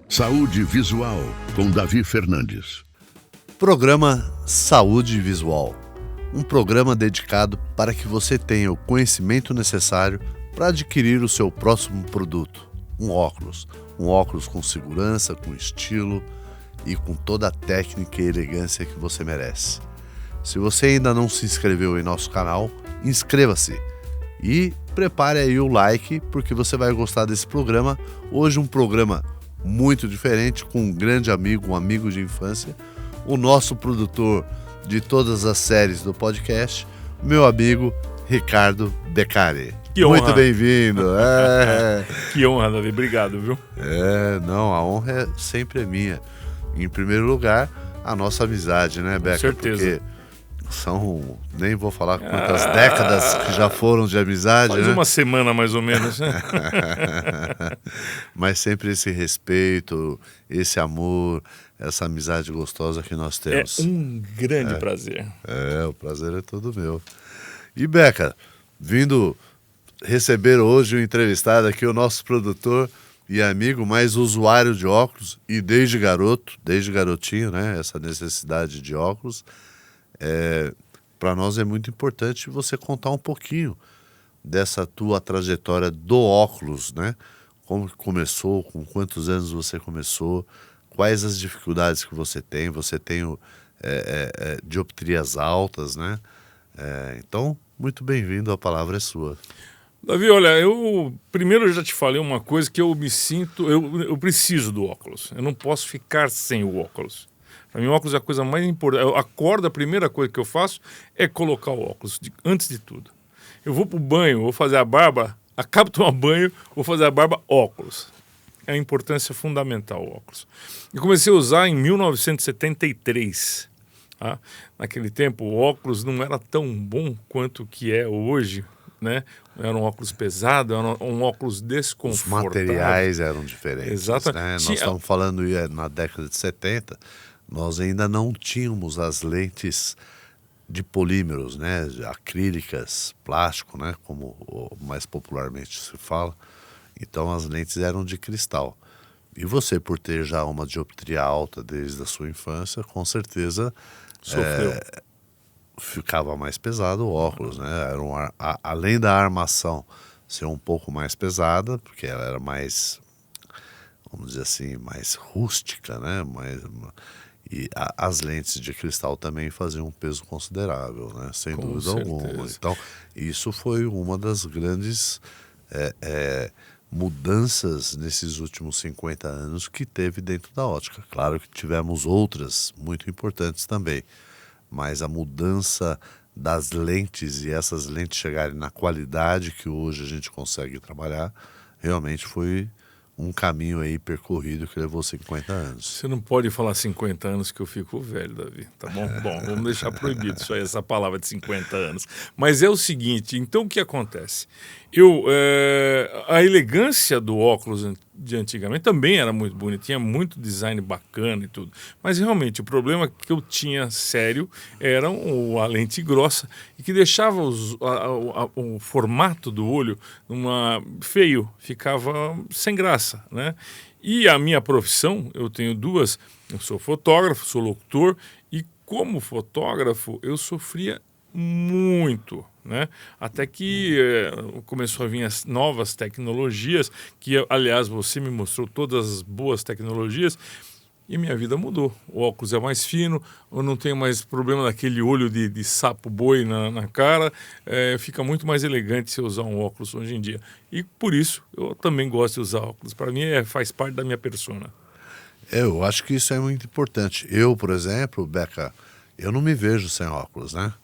Saúde Visual, com Davi Fernandes. Programa Saúde Visual. Um programa dedicado para que você tenha o conhecimento necessário para adquirir o seu próximo produto. Um óculos. Um óculos com segurança, com estilo e com toda a técnica e elegância que você merece. Se você ainda não se inscreveu em nosso canal, inscreva-se. E prepare aí o like, porque você vai gostar desse programa. Hoje um programa muito diferente, com um grande amigo, um amigo de infância, o nosso produtor de todas as séries do podcast, meu amigo Ricardo Beccari. Que honra. Muito bem-vindo. Que honra, Davi. Obrigado, viu? A honra é sempre minha. Em primeiro lugar, a nossa amizade, né, Beca? Com certeza. Porque são, nem vou falar quantas décadas que já foram de amizade, Faz né? uma semana, mais ou menos, né? Mas sempre esse respeito, esse amor, essa amizade gostosa que nós temos. É um grande prazer. O prazer é todo meu. E Beca, vindo receber hoje o entrevistado aqui, o nosso produtor e amigo, mais usuário de óculos, e desde garotinho, né? Essa necessidade de óculos. Para nós é muito importante você contar um pouquinho dessa tua trajetória do óculos, né? Como que começou, com quantos anos você começou, quais as dificuldades que você tem dioptrias altas, né? Então, muito bem-vindo, a palavra é sua. Davi, olha, primeiro eu já te falei uma coisa que eu me sinto, eu preciso do óculos. Eu não posso ficar sem o óculos. Para mim, o óculos é a coisa mais importante. Eu acordo, a primeira coisa que eu faço é colocar o óculos, antes de tudo. Eu vou pro banho, vou fazer a barba, acabo de tomar banho, vou fazer a barba, óculos. É a importância fundamental, o óculos. Eu comecei a usar em 1973. Tá? Naquele tempo, o óculos não era tão bom quanto que é hoje, né? Era um óculos pesado, era um óculos desconfortável. Os materiais eram diferentes. Exatamente. Né? Nós estamos falando na década de 70, nós ainda não tínhamos as lentes de polímeros, né? Acrílicas, plástico, né? Como mais popularmente se fala. Então as lentes eram de cristal. E você, por ter já uma dioptria alta desde a sua infância, com certeza Sofreu. Ficava mais pesado o óculos, né? Além da armação ser um pouco mais pesada, porque ela era mais, vamos dizer assim, mais rústica, né? As lentes de cristal também faziam um peso considerável, né? Sem Com dúvida certeza. alguma. Então, isso foi uma das grandes mudanças nesses últimos 50 anos que teve dentro da ótica. Claro que tivemos outras muito importantes também, mas a mudança das lentes e essas lentes chegarem na qualidade que hoje a gente consegue trabalhar, realmente foi um caminho aí percorrido que levou 50 anos. Você não pode falar 50 anos que eu fico velho, Davi, tá bom? Bom, vamos deixar proibido isso aí, essa palavra de 50 anos. Mas é o seguinte, então o que acontece? A elegância do óculos de antigamente também era muito bonito, tinha muito design bacana e tudo. Mas realmente o problema que eu tinha sério era a lente grossa e que deixava o formato do olho feio, ficava sem graça, né? E a minha profissão, eu tenho duas, eu sou fotógrafo, sou locutor, e como fotógrafo eu sofria muito, né? Até que começou a vir as novas tecnologias, que aliás você me mostrou todas as boas tecnologias, e minha vida mudou. O óculos é mais fino, eu não tenho mais problema daquele olho de sapo-boi na cara, fica muito mais elegante se eu usar um óculos hoje em dia. E por isso eu também gosto de usar óculos. Para mim faz parte da minha persona. Eu acho que isso é muito importante. Eu, por exemplo, Beca, eu não me vejo sem óculos, né?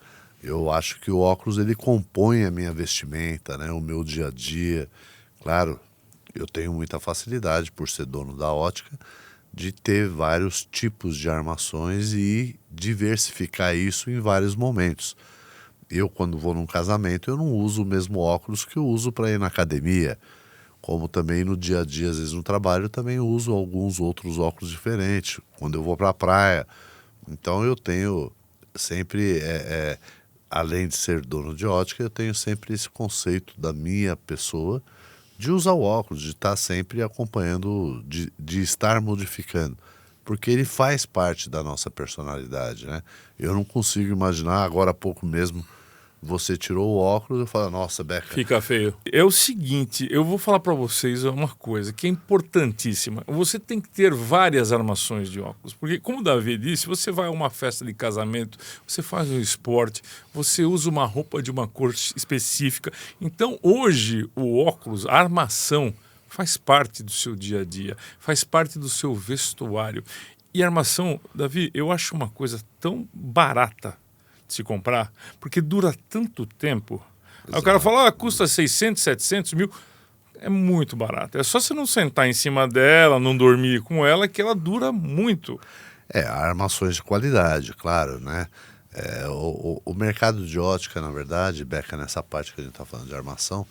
Eu acho que o óculos ele compõe a minha vestimenta, né? O meu dia a dia. Claro, eu tenho muita facilidade por ser dono da ótica de ter vários tipos de armações e diversificar isso em vários momentos. Eu, quando vou num casamento, eu não uso o mesmo óculos que eu uso para ir na academia, como também no dia a dia, às vezes no trabalho, eu também uso alguns outros óculos diferentes, quando eu vou para a praia. Então eu tenho sempre, além de ser dono de ótica, eu tenho sempre esse conceito da minha pessoa de usar o óculos, de estar sempre acompanhando, de estar modificando, porque ele faz parte da nossa personalidade, né? Eu não consigo imaginar, agora há pouco mesmo, você tirou o óculos e fala, nossa, Beca. Fica feio. É o seguinte, eu vou falar para vocês uma coisa que é importantíssima. Você tem que ter várias armações de óculos, porque como o Davi disse, você vai a uma festa de casamento, você faz um esporte, você usa uma roupa de uma cor específica. Então, hoje, o óculos, a armação, faz parte do seu dia a dia, faz parte do seu vestuário. E a armação, Davi, eu acho uma coisa tão barata de se comprar, porque dura tanto tempo. Aí o cara fala, custa 600, 700 mil. É muito barato. É só você não sentar em cima dela, não dormir com ela, que ela dura muito. Armações de qualidade, claro, né? O mercado de ótica, na verdade, Beca, nessa parte que a gente está falando de armação,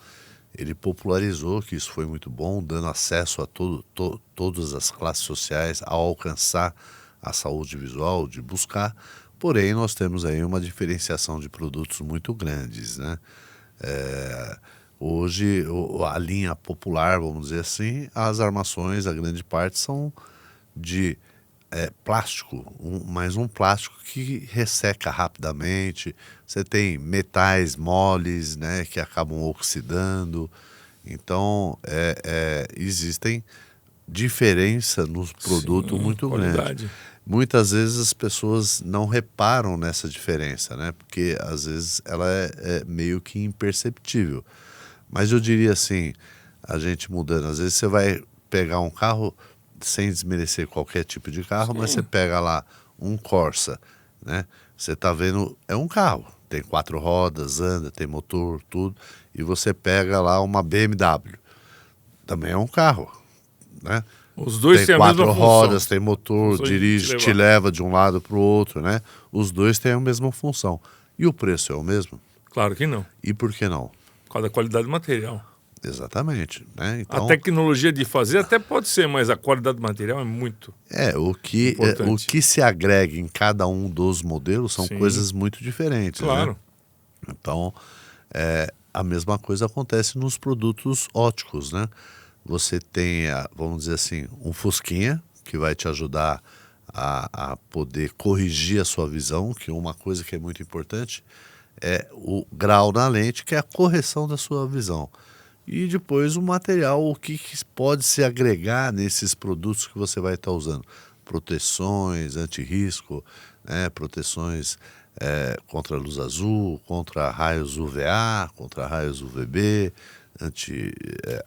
ele popularizou, que isso foi muito bom, dando acesso a todas as classes sociais a alcançar a saúde visual, de buscar. Porém, nós temos aí uma diferenciação de produtos muito grandes, né? Hoje, a linha popular, vamos dizer assim, as armações, a grande parte, são de plástico, mas um plástico que resseca rapidamente. Você tem metais moles, né, que acabam oxidando. Então, existem diferença no produto muito grande. Muitas vezes as pessoas não reparam nessa diferença, né? Porque às vezes ela é meio que imperceptível. Mas eu diria assim, a gente mudando, às vezes você vai pegar um carro, sem desmerecer qualquer tipo de carro, mas você pega lá um Corsa, né? Você está vendo, é um carro, tem 4 rodas, anda, tem motor, tudo, e você pega lá uma BMW, também é um carro, né? Os dois têm a mesma 4 função. rodas, tem motor, dirige, te leva de um lado para o outro, né? Os dois têm a mesma função. E o preço é o mesmo? Claro que não. E por que não? Por causa da qualidade do material. Exatamente, né? Então, a tecnologia de fazer até pode ser, mas a qualidade do material é muito importante. O que se agrega em cada um dos modelos são coisas muito diferentes. Claro. Né? Então, a mesma coisa acontece nos produtos óticos, né? Você tem, vamos dizer assim, um fusquinha que vai te ajudar a poder corrigir a sua visão, que uma coisa que é muito importante é o grau na lente, que é a correção da sua visão. E depois o material, o que pode se agregar nesses produtos que você vai estar usando. Proteções, anti-risco, né? Proteções contra a luz azul, contra raios UVA, contra raios UVB,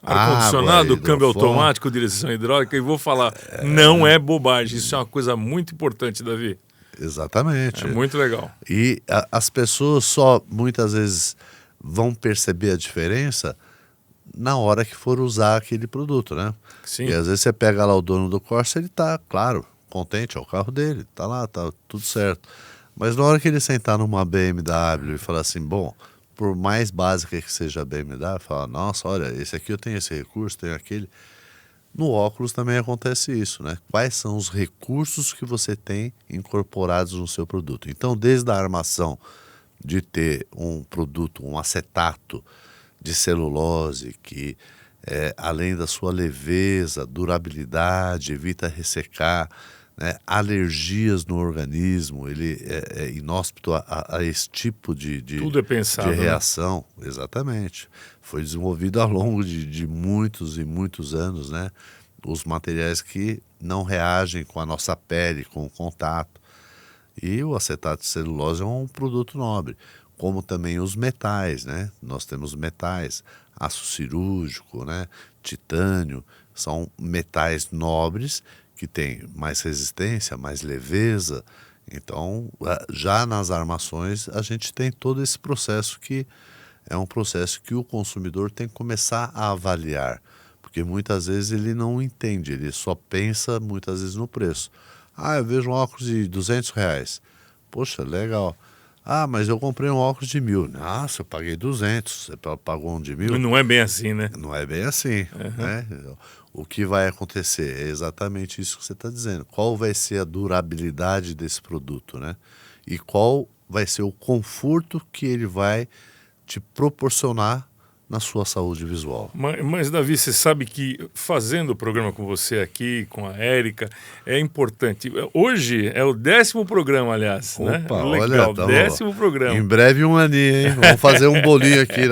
ar-condicionado, câmbio automático, direção hidráulica. E vou falar, não é bobagem, isso é uma coisa muito importante, Davi. Exatamente. É muito legal. E as pessoas só muitas vezes vão perceber a diferença na hora que for usar aquele produto, né? Sim. E às vezes você pega lá o dono do Corsa, ele tá, claro, contente, é o carro dele, tá lá, tá tudo certo. Mas na hora que ele sentar numa BMW e falar assim, bom, por mais básica que seja a BMW, fala, nossa, olha, esse aqui eu tenho esse recurso, tenho aquele. No óculos também acontece isso, né? Quais são os recursos que você tem incorporados no seu produto? Então, desde a armação de ter um produto, um acetato de celulose, que além da sua leveza, durabilidade, evita ressecar, né? Alergias no organismo, ele é inóspito a esse tipo de Tudo é pensado, de reação, né? Exatamente. Foi desenvolvido ao longo de muitos e muitos anos, né? Os materiais que não reagem com a nossa pele, com o contato. E o acetato de celulose é um produto nobre, como também os metais, né? Nós temos metais, aço cirúrgico, né? Titânio, são metais nobres que têm mais resistência, mais leveza. Então, já nas armações, a gente tem todo esse processo que é um processo que o consumidor tem que começar a avaliar, porque muitas vezes ele não entende, ele só pensa muitas vezes no preço. Eu vejo um óculos de R$200. Poxa, legal. Mas eu comprei um óculos de 1.000. Nossa, eu paguei 200. Você pagou um de 1.000? Não é bem assim, né? Não é bem assim, né? O que vai acontecer é exatamente isso que você está dizendo. Qual vai ser a durabilidade desse produto, né? E qual vai ser o conforto que ele vai te proporcionar na sua saúde visual. Mas, Davi, você sabe que fazendo o programa com você aqui, com a Érica, é importante. Hoje é o 10º programa, aliás. Opa, né? olha, Legal, 10º programa. Em breve um aninho, hein? Vamos fazer um bolinho aqui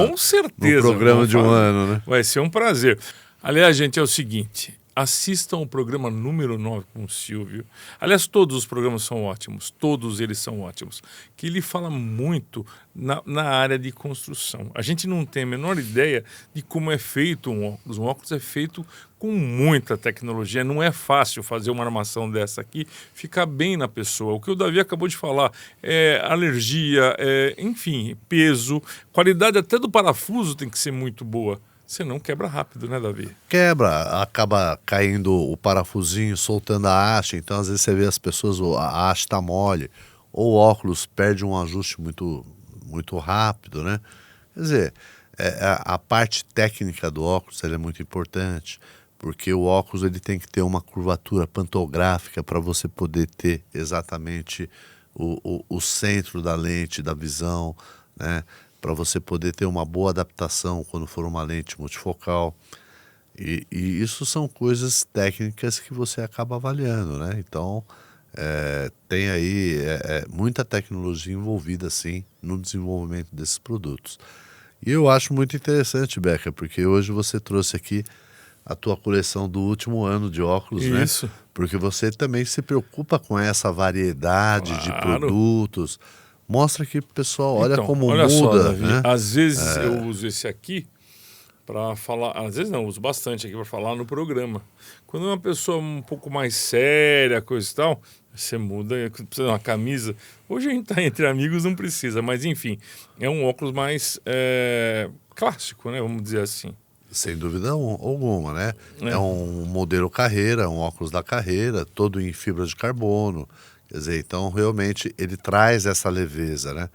Com certeza. no programa de um ano, né? Vai ser um prazer. Aliás, gente, é o seguinte, assistam o programa número 9 com o Silvio. Aliás, todos os programas são ótimos, todos eles são ótimos. Que ele fala muito na área de construção. A gente não tem a menor ideia de como é feito um óculos. Um óculos é feito com muita tecnologia. Não é fácil fazer uma armação dessa aqui ficar bem na pessoa. O que o Davi acabou de falar é alergia, enfim, peso, qualidade até do parafuso tem que ser muito boa. Senão quebra rápido, né, Davi? Quebra, acaba caindo o parafusinho, soltando a haste. Então, às vezes, você vê as pessoas, a haste está mole, ou o óculos perde um ajuste muito, muito rápido, né? Quer dizer, a parte técnica do óculos ela é muito importante, porque o óculos ele tem que ter uma curvatura pantográfica para você poder ter exatamente o centro da lente, da visão, né? Para você poder ter uma boa adaptação quando for uma lente multifocal. E isso são coisas técnicas que você acaba avaliando, né? Então, tem aí muita tecnologia envolvida, sim, no desenvolvimento desses produtos. E eu acho muito interessante, Beca, porque hoje você trouxe aqui a tua coleção do último ano de óculos, Isso. né? Porque você também se preocupa com essa variedade de Claro. produtos. Mostra aqui pro pessoal, olha Então, como olha muda, só, Davi, né? às vezes eu uso esse aqui para falar, às vezes não, uso bastante aqui para falar no programa. Quando é uma pessoa um pouco mais séria, coisa e tal, você muda, precisa de uma camisa. Hoje a gente tá entre amigos, não precisa, mas enfim, é um óculos mais clássico, né, vamos dizer assim. Sem dúvida alguma, né? É um modelo carreira, um óculos da carreira, todo em fibra de carbono. Quer dizer, então realmente ele traz essa leveza, né?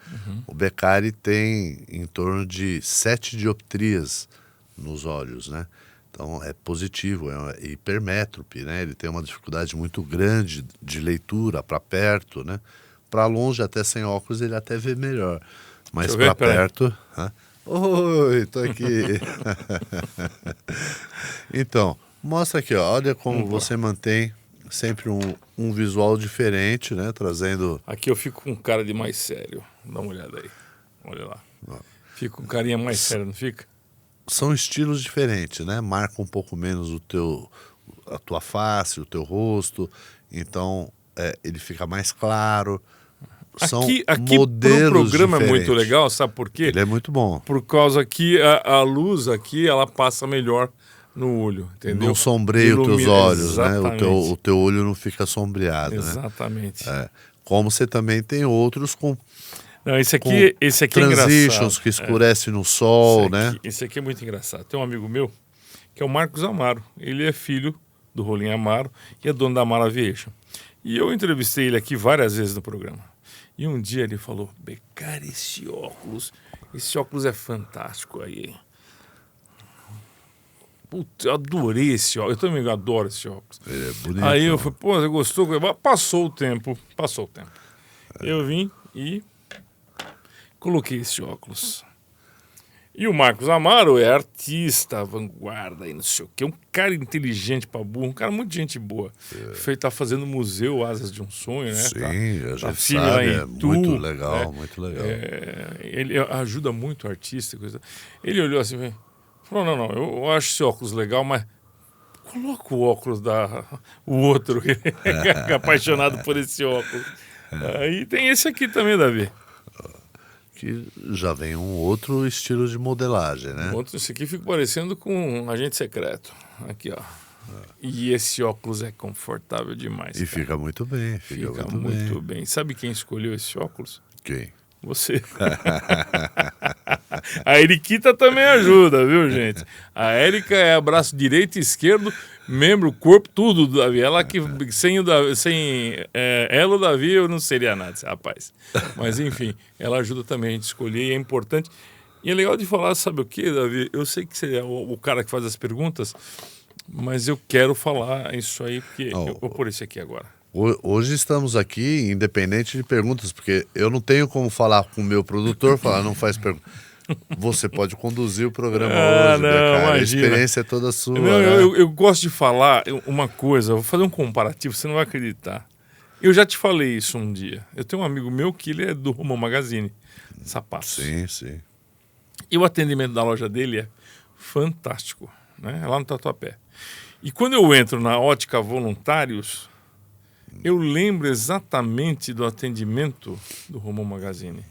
O Beccari tem em torno de 7 dioptrias nos olhos, né? Então é positivo, é hipermétrope, né? Ele tem uma dificuldade muito grande de leitura para perto, né? Para longe, até sem óculos, ele até vê melhor. Mas para perto... Oi, tô aqui. Então, mostra aqui, ó, olha como você mantém sempre um visual diferente, né? Trazendo... Aqui eu fico com um cara de mais sério. Dá uma olhada aí. Olha lá. Fica com um carinha mais sério, não fica? São estilos diferentes, né? Marca um pouco menos a tua face, o teu rosto. Então, ele fica mais claro. São aqui modelos pro programa diferentes. É muito legal, sabe por quê? Ele é muito bom. Por causa que a luz aqui, ela passa melhor no olho, entendeu? Não sombreia os teus olhos, exatamente, né? O teu olho não fica sombreado, exatamente. né? Como você também tem outros com Não, esse aqui é transitions engraçado. que escurece no sol, né? Esse aqui é muito engraçado. Tem um amigo meu, que é o Marcos Amaro. Ele é filho do Rolim Amaro e é dono da Amaro Aviation. E eu entrevistei ele aqui várias vezes no programa. E um dia ele falou, Beccari, esse óculos é fantástico aí. Putz, eu adorei esse óculos. Eu também adoro esse óculos. Ele é bonito. Aí eu falei, pô, você gostou? Passou o tempo. Eu vim e coloquei esse óculos. E o Marcos Amaro é artista, vanguarda e não sei o quê. Um cara inteligente pra burro, um cara muito gente boa. Tá fazendo museu Asas de um Sonho, né? Sim, a gente filho lá sabe, em é Itu, muito legal, muito legal. Ele ajuda muito o artista. Coisa. Ele olhou assim e falou, não, eu acho esse óculos legal, mas coloca o óculos o outro, que é apaixonado por esse óculos. Aí tem esse aqui também, Davi. Que já vem um outro estilo de modelagem, né? Esse aqui fica parecendo com um agente secreto. Aqui, ó. E esse óculos é confortável demais. E fica muito bem, fica muito bem. Sabe quem escolheu esse óculos? Quem? Você. A Eriquita também ajuda, viu, gente? A Érica é braço direito e esquerdo, membro, corpo, tudo do Davi. Ela que sem ela, o Davi, eu não seria nada, rapaz. Mas enfim, ela ajuda também a gente escolher e é importante. E é legal de falar, sabe o que, Davi? Eu sei que você é o cara que faz as perguntas, mas eu quero falar isso aí, porque eu vou por esse aqui agora. Hoje estamos aqui, independente de perguntas, porque eu não tenho como falar com o meu produtor, falar, não faz pergunta. Você pode conduzir o programa hoje, não, Beccaria. A imagina. experiência é toda sua. Não, né? eu gosto de falar uma coisa, eu vou fazer um comparativo, você não vai acreditar. Eu já te falei isso um dia. Eu tenho um amigo meu que ele é do Romão Magazine, sapatos. Sim, sim. E o atendimento da loja dele é fantástico, né? É lá no Tatuapé. E quando eu entro na Ótica Voluntários, eu lembro exatamente do atendimento do Romão Magazine.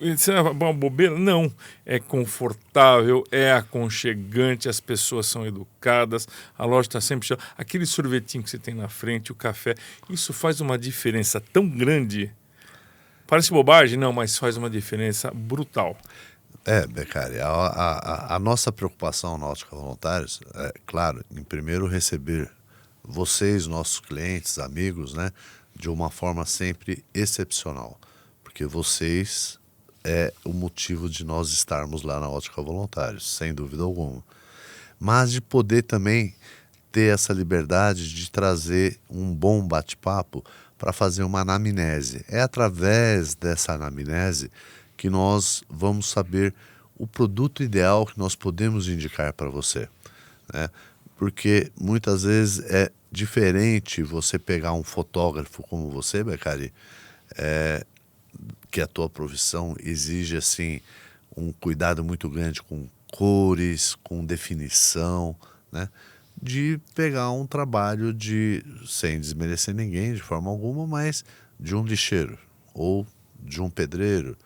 Isso é uma bobeira? Não. É confortável, é aconchegante, as pessoas são educadas, a loja está sempre cheia. Aquele sorvetinho que você tem na frente, o café, isso faz uma diferença tão grande. Parece bobagem? Não, mas faz uma diferença brutal. Beccaria, a nossa preocupação na Ótica Voluntários é, claro, em primeiro receber vocês, nossos clientes, amigos, né, de uma forma sempre excepcional, porque vocês é o motivo de nós estarmos lá na Ótica Voluntários, sem dúvida alguma. Mas de poder também ter essa liberdade de trazer um bom bate-papo para fazer uma anamnese. É através dessa anamnese que nós vamos saber o produto ideal que nós podemos indicar para você, né? Porque muitas vezes é diferente você pegar um fotógrafo como você, Beccaria, que a tua profissão exige assim um cuidado muito grande com cores, com definição, né? De pegar um trabalho de, sem desmerecer ninguém de forma alguma, mas de um lixeiro, ou de um pedreiro,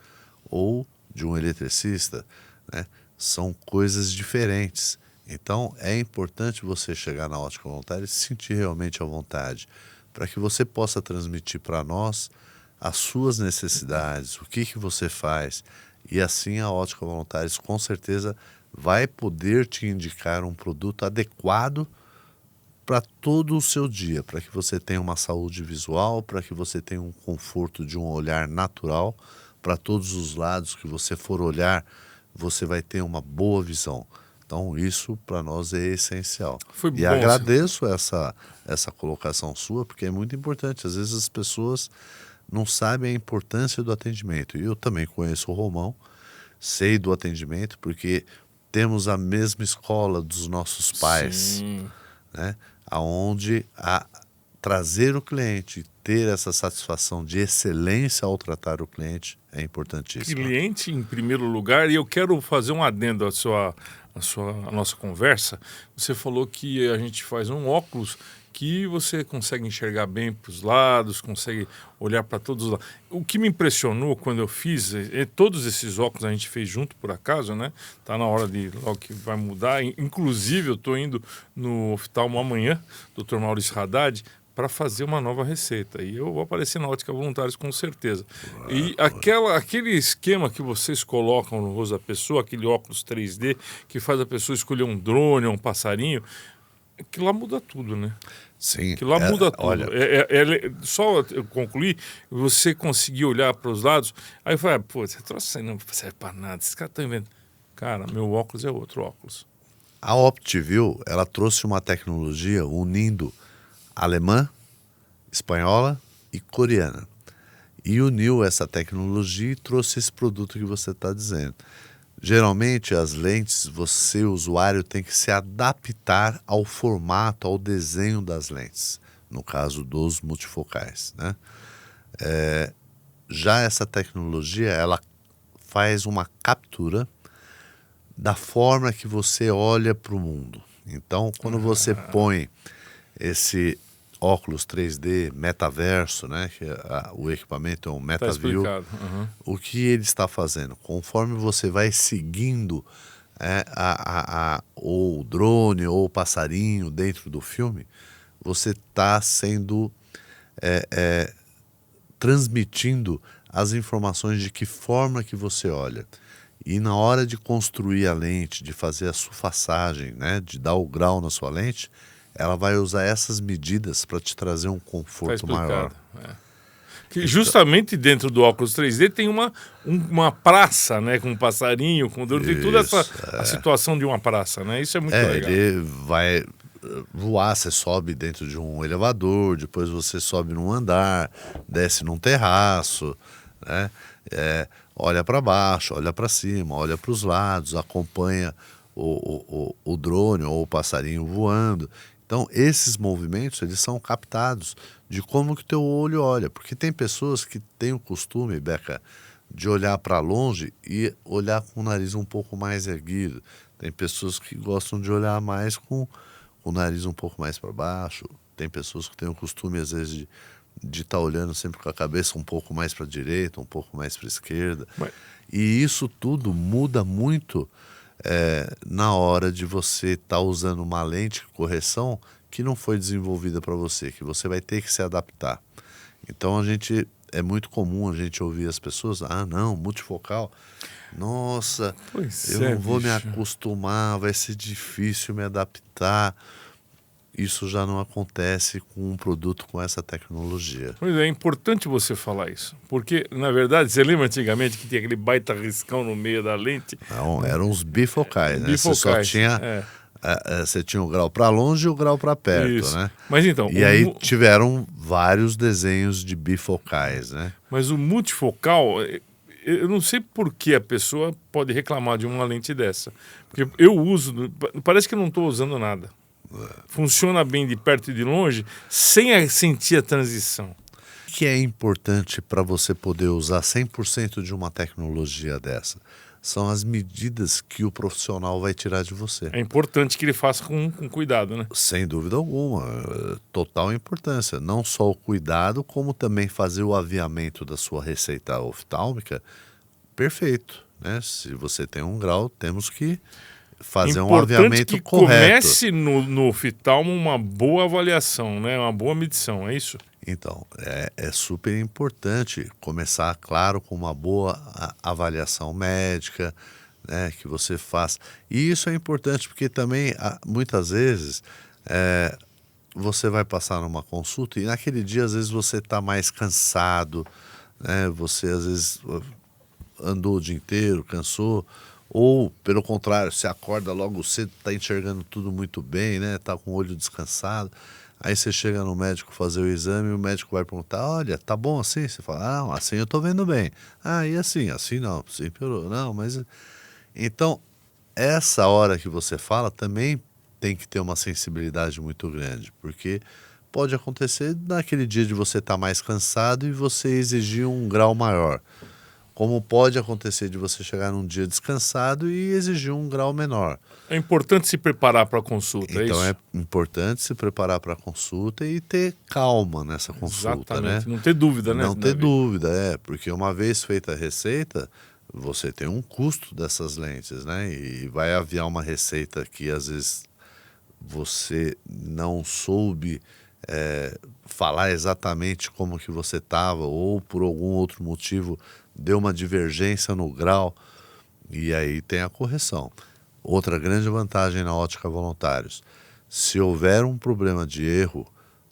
ou de um eletricista, né? São coisas diferentes. Então é importante você chegar na Ótica Voluntária e se sentir realmente à vontade, para que você possa transmitir para nós as suas necessidades, o que você faz, e assim a Ótica Voluntários com certeza vai poder te indicar um produto adequado para todo o seu dia, para que você tenha uma saúde visual, para que você tenha um conforto de um olhar natural, para todos os lados que você for olhar, você vai ter uma boa visão. Então isso para nós é essencial. Foi e bom, agradeço essa colocação sua, porque é muito importante. Às vezes as pessoas não sabem a importância do atendimento. E eu também conheço o Romão, sei do atendimento, porque temos a mesma escola dos nossos pais, Sim. né? Aonde trazer o cliente, ter essa satisfação de excelência ao tratar o cliente é importantíssimo. Cliente em primeiro lugar, e eu quero fazer um adendo à nossa conversa. Você falou que a gente faz um óculos que você consegue enxergar bem para os lados, consegue olhar para todos os lados. O que me impressionou quando eu fiz, todos esses óculos a gente fez junto por acaso, né? Tá na hora de logo que vai mudar. Inclusive eu estou indo no oftalmo amanhã, Dr. Maurício Haddad, para fazer uma nova receita. E eu vou aparecer na Ótica Voluntários com certeza. E aquele esquema que vocês colocam no rosto da pessoa, aquele óculos 3D, que faz a pessoa escolher um drone ou um passarinho, aquilo lá muda tudo, né? Sim. Aquilo lá muda tudo. Olha, Só eu concluir, você conseguir olhar para os lados, aí eu falei, pô, esse troço aí não serve para nada, esses caras estão inventando. Cara, meu óculos é outro óculos. a OptiView, ela trouxe uma tecnologia unindo alemã, espanhola e coreana. E uniu essa tecnologia e trouxe esse produto que você está dizendo. Geralmente as lentes, você, usuário, tem que se adaptar ao formato, ao desenho das lentes, no caso dos multifocais, né? Já essa tecnologia, ela faz uma captura da forma que você olha para o mundo. Então, quando você põe esse óculos 3D, metaverso, né, que o equipamento é um Tá MetaView, explicado. Uhum. o que ele está fazendo? Conforme você vai seguindo ou o drone ou o passarinho dentro do filme, você está sendo transmitindo as informações de que forma que você olha. E na hora de construir a lente, de fazer a sulfaçagem, né, de dar o grau na sua lente, ela vai usar essas medidas para te trazer um conforto maior. Que justamente dentro do óculos 3D tem uma praça, né, com um passarinho, com tem toda a situação de uma praça, né? Isso é muito legal. Ele vai voar, você sobe dentro de um elevador, depois você sobe num andar, desce num terraço, né? Olha para baixo, olha para cima, olha para os lados, acompanha o drone ou o passarinho voando. Então, esses movimentos, eles são captados de como que o teu olho olha. Porque tem pessoas que têm o costume, Beca, de olhar para longe e olhar com o nariz um pouco mais erguido. Tem pessoas que gostam de olhar mais com o nariz um pouco mais para baixo. Tem pessoas que têm o costume, às vezes, de estar olhando sempre com a cabeça um pouco mais para a direita, um pouco mais para a esquerda. E isso tudo muda muito na hora de você estar usando uma lente de correção que não foi desenvolvida para você, que você vai ter que se adaptar. Então é muito comum a gente ouvir as pessoas, não, multifocal, nossa, eu não vou me acostumar, vai ser difícil me adaptar. Isso já não acontece com um produto com essa tecnologia. Pois é importante você falar isso, porque, na verdade, você lembra antigamente que tinha aquele baita riscão no meio da lente? Não, eram os bifocais, né? Bifocais, você só tinha, você tinha o grau para longe e o grau para perto, isso. Né? Mas então... E aí tiveram vários desenhos de bifocais, né? Mas o multifocal... Eu não sei por que a pessoa pode reclamar de uma lente dessa. Porque eu uso... Parece que eu não estou usando nada. Funciona bem de perto e de longe, sem sentir a transição. O que é importante para você poder usar 100% de uma tecnologia dessa? São as medidas que o profissional vai tirar de você. É importante que ele faça com cuidado, né? Sem dúvida alguma. Total importância. Não só o cuidado, como também fazer o aviamento da sua receita oftálmica perfeito, né? Se você tem um grau, temos que fazer um aviamento que correto. Comece no oftalmo uma boa avaliação, né? Uma boa medição, é isso? Então, é super importante começar, claro, com uma boa avaliação médica, né, que você faça. E isso é importante porque também, muitas vezes, você vai passar numa consulta e naquele dia, às vezes, você está mais cansado, né? Você, às vezes, andou o dia inteiro, cansou. Ou, pelo contrário, você acorda logo cedo, está enxergando tudo muito bem, né? Está com o olho descansado. Aí você chega no médico fazer o exame e o médico vai perguntar, olha, tá bom assim? Você fala, não, assim eu estou vendo bem. E assim? Assim não, assim piorou. Não, mas... Então, essa hora que você fala também tem que ter uma sensibilidade muito grande, porque pode acontecer naquele dia de você estar mais cansado e você exigir um grau maior. Como pode acontecer de você chegar num dia descansado e exigir um grau menor. É importante se preparar para a consulta, então, é isso? É importante se preparar para a consulta e ter calma nessa consulta. Exatamente, né? Não ter dúvida, né? Não ter dúvida, porque uma vez feita a receita, você tem um custo dessas lentes, né? E vai aviar uma receita que às vezes você não soube falar exatamente como que você estava ou por algum outro motivo deu uma divergência no grau e aí tem a correção. Outra grande vantagem na Ótica Voluntários, se houver um problema de erro,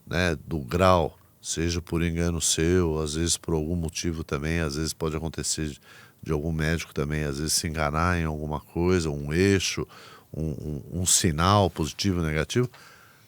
né, do grau, seja por engano seu, às vezes por algum motivo também, às vezes pode acontecer de algum médico também, às vezes se enganar em alguma coisa, um eixo, um sinal positivo ou negativo,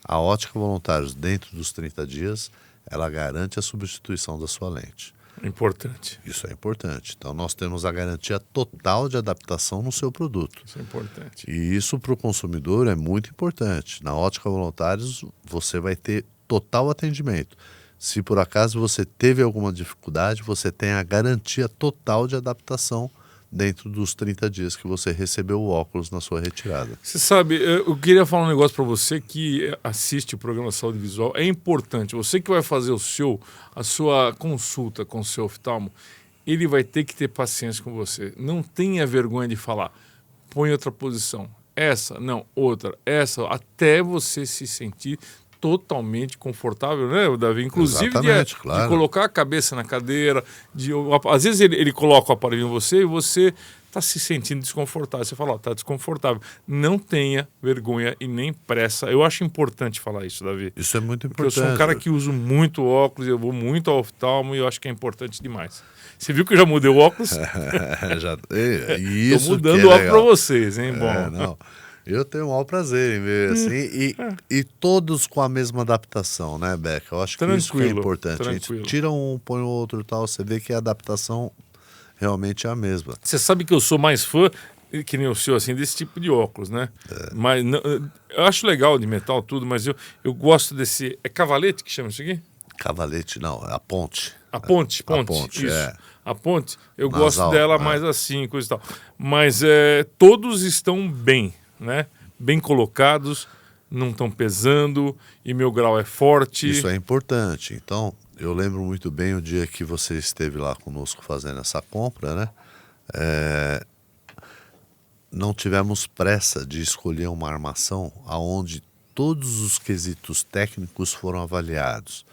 a Ótica Voluntários, dentro dos 30 dias, ela garante a substituição da sua lente. Importante. Isso é importante. Então, nós temos a garantia total de adaptação no seu produto. Isso é importante. E isso para o consumidor é muito importante. Na Ótica Voluntários, você vai ter total atendimento. Se por acaso você teve alguma dificuldade, você tem a garantia total de adaptação dentro dos 30 dias que você recebeu o óculos na sua retirada. Você sabe, eu queria falar um negócio para você que assiste o programa Saúde Visual. É importante, você que vai fazer a sua consulta com o seu oftalmo, ele vai ter que ter paciência com você. Não tenha vergonha de falar, põe outra posição, essa, não, outra, essa, até você se sentir totalmente confortável, né, Davi? Inclusive claro. De colocar a cabeça na cadeira, às vezes ele coloca o aparelho em você e você está se sentindo desconfortável. Você fala, está desconfortável. Não tenha vergonha e nem pressa. Eu acho importante falar isso, Davi. Isso é muito importante. Porque eu sou um cara que uso muito óculos, eu vou muito ao oftalmo e eu acho que é importante demais. Você viu que eu já mudei o óculos? Estou mudando o óculos para vocês, hein? Bom. Não. Eu tenho o maior prazer em ver assim, e todos com a mesma adaptação, né, Beca? Eu acho que isso que é importante. A gente tira um, põe o outro e tal, você vê que a adaptação realmente é a mesma. Você sabe que eu sou mais fã, que nem o seu, assim, desse tipo de óculos, né? Mas eu acho legal de metal tudo, mas eu gosto desse... É cavalete que chama isso aqui? Cavalete, não, é a ponte. A ponte, isso. É. A ponte, eu Nasal, gosto dela mais assim, coisa e tal. Mas todos estão bem, né? Bem colocados, não estão pesando e meu grau é forte. Isso é importante. Então, eu lembro muito bem o dia que você esteve lá conosco fazendo essa compra, né? Não tivemos pressa de escolher uma armação aonde todos os quesitos técnicos foram avaliados.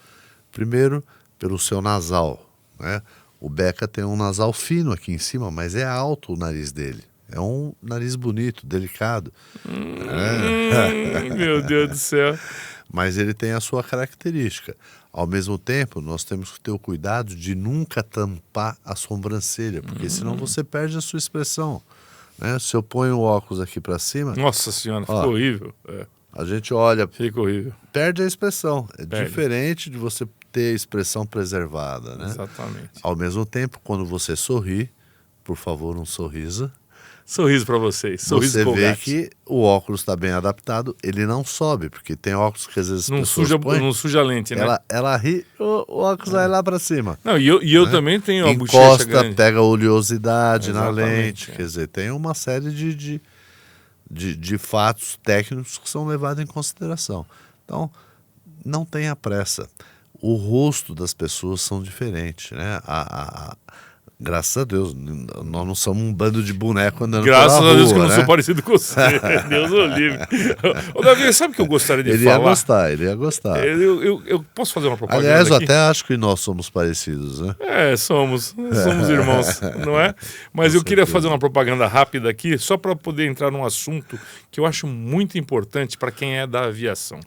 Primeiro, pelo seu nasal, né? O Beca tem um nasal fino aqui em cima, mas é alto o nariz dele. É um nariz bonito, delicado. Meu Deus do céu. Mas ele tem a sua característica. Ao mesmo tempo, nós temos que ter o cuidado de nunca tampar a sobrancelha, porque senão você perde a sua expressão. Né? Se eu ponho o óculos aqui para cima... Nossa senhora, ficou horrível. A gente olha... Fica horrível. Perde a expressão. É diferente de você ter a expressão preservada, né? Exatamente. Ao mesmo tempo, quando você sorri, por favor, um sorriso. Sorriso para vocês. Sorriso você vê Colgate. que o óculos está bem adaptado, ele não sobe, porque tem óculos que às vezes as pessoas põem, não suja a lente, né? ela ri, o óculos vai lá para cima. Não, e eu também tenho a bochecha Encosta, grande. pega oleosidade na Exatamente, lente. Quer dizer, tem uma série de fatos técnicos que são levados em consideração. Então, não tenha pressa. O rosto das pessoas são diferentes, né? Graças a Deus, nós não somos um bando de boneco andando pela rua. Graças a Deus que eu não né? sou parecido com você. Deus o livre. Ô, Davi, sabe o que eu gostaria de Ele falar? ia gostar. Eu posso fazer uma propaganda Aliás, eu aqui? até acho que nós somos parecidos, né? Somos irmãos, não é? Mas eu queria fazer uma propaganda rápida aqui, só para poder entrar num assunto que eu acho muito importante para quem é da aviação.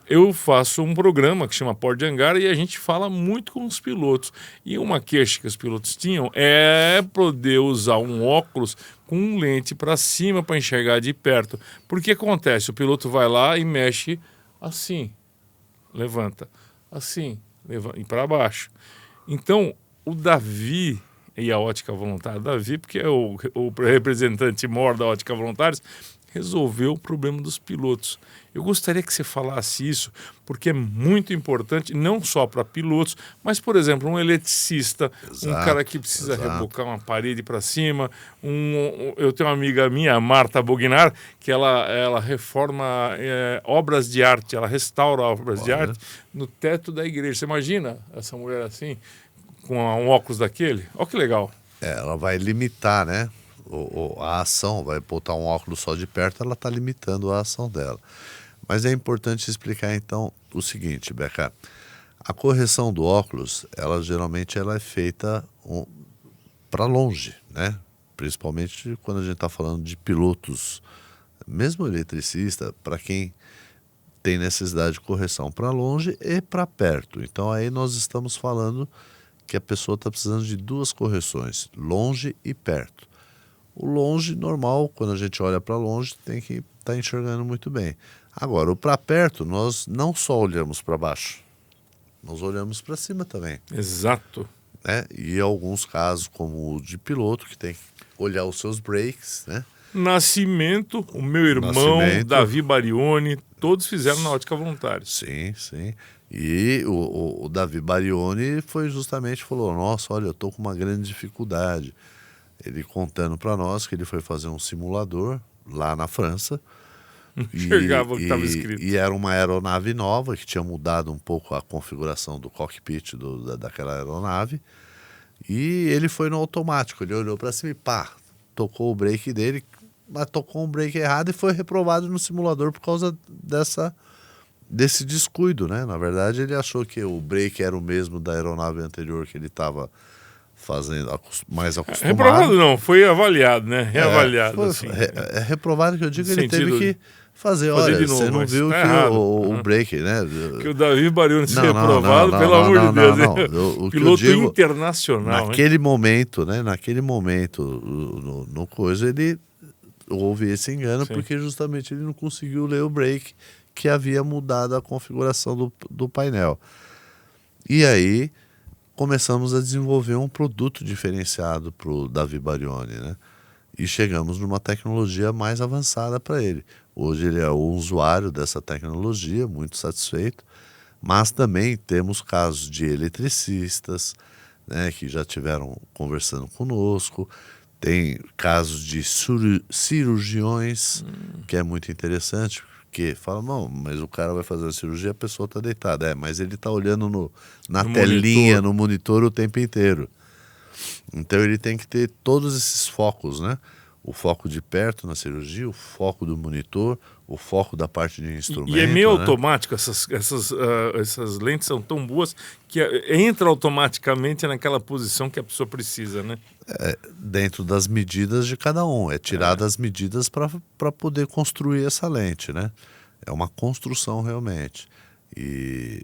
Eu faço um programa que chama Porta de Hangar e a gente fala muito com os pilotos. E uma queixa que os pilotos tinham é poder usar um óculos com lente para cima para enxergar de perto. Porque acontece, o piloto vai lá e mexe assim, levanta, assim, levanta, e para baixo. Então, o Davi e a Ótica Voluntária, Davi, porque é o representante maior da Ótica Voluntários, resolveu o problema dos pilotos. Eu gostaria que você falasse isso, porque é muito importante, não só para pilotos, mas, por exemplo, um eletricista, um cara que precisa rebocar uma parede para cima. Eu tenho uma amiga minha, Marta Bognar, que ela reforma obras de arte, ela restaura obras de arte no teto da igreja. Você imagina essa mulher assim, com um óculos daquele? Olha que legal. Ela vai limitar, né? A ação, vai botar um óculos só de perto, ela está limitando a ação dela. Mas é importante explicar então o seguinte, Beca, a correção do óculos, geralmente ela é feita para longe, né? Principalmente quando a gente está falando de pilotos, mesmo eletricista, para quem tem necessidade de correção para longe e para perto. Então aí nós estamos falando que a pessoa está precisando de duas correções, longe e perto. O longe, normal, quando a gente olha para longe, tem que estar enxergando muito bem. Agora, o para perto, nós não só olhamos para baixo, nós olhamos para cima também. Exato. Né? E em alguns casos, como o de piloto, que tem que olhar os seus brakes, né? Nascimento, o meu irmão, Davi Barioni, todos fizeram na Ótica Voluntários. Sim, sim. E o Davi Barioni falou, nossa, olha, eu estou com uma grande dificuldade. Ele contando para nós que ele foi fazer um simulador lá na França. Enxergava o que estava escrito. E era uma aeronave nova, que tinha mudado um pouco a configuração do cockpit daquela aeronave. E ele foi no automático, ele olhou para cima e pá, tocou o brake dele, mas tocou um brake errado e foi reprovado no simulador por causa desse descuido, né? Na verdade, ele achou que o brake era o mesmo da aeronave anterior que ele estava fazendo, mais acostumado. Reprovado não, foi avaliado, né? Reavaliado. Assim. Reprovado que eu digo, ele teve que fazer olha, de novo, você não viu que o break, né? Que o Davi Barioni ser reprovado, pelo amor de Deus. O piloto que eu digo, internacional. Naquele momento, né? Naquele momento, no coisa, ele houve esse engano, Sim. porque justamente ele não conseguiu ler o break que havia mudado a configuração do painel. E aí começamos a desenvolver um produto diferenciado para o Davi Barioni, né? E chegamos numa tecnologia mais avançada para ele. Hoje ele é o usuário dessa tecnologia, muito satisfeito, mas também temos casos de eletricistas, né, que já tiveram conversando conosco, tem casos de cirurgiões, que é muito interessante, porque fala, não, mas o cara vai fazer a cirurgia, a pessoa está deitada. Mas ele está olhando na telinha, no monitor o tempo inteiro. Então ele tem que ter todos esses focos, né? O foco de perto na cirurgia, o foco do monitor, o foco da parte de instrumento. E é meio né? automático, essas lentes são tão boas que entra automaticamente naquela posição que a pessoa precisa, né? Dentro das medidas de cada um. É tirar as medidas para poder construir essa lente, né? É uma construção realmente. E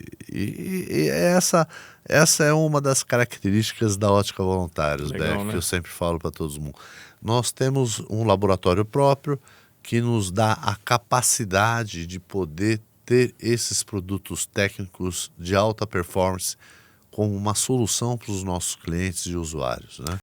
essa é uma das características da Ótica Voluntários, Legal, Beck, né? que eu sempre falo para todo mundo. Nós temos um laboratório próprio que nos dá a capacidade de poder ter esses produtos técnicos de alta performance como uma solução para os nossos clientes e usuários, né?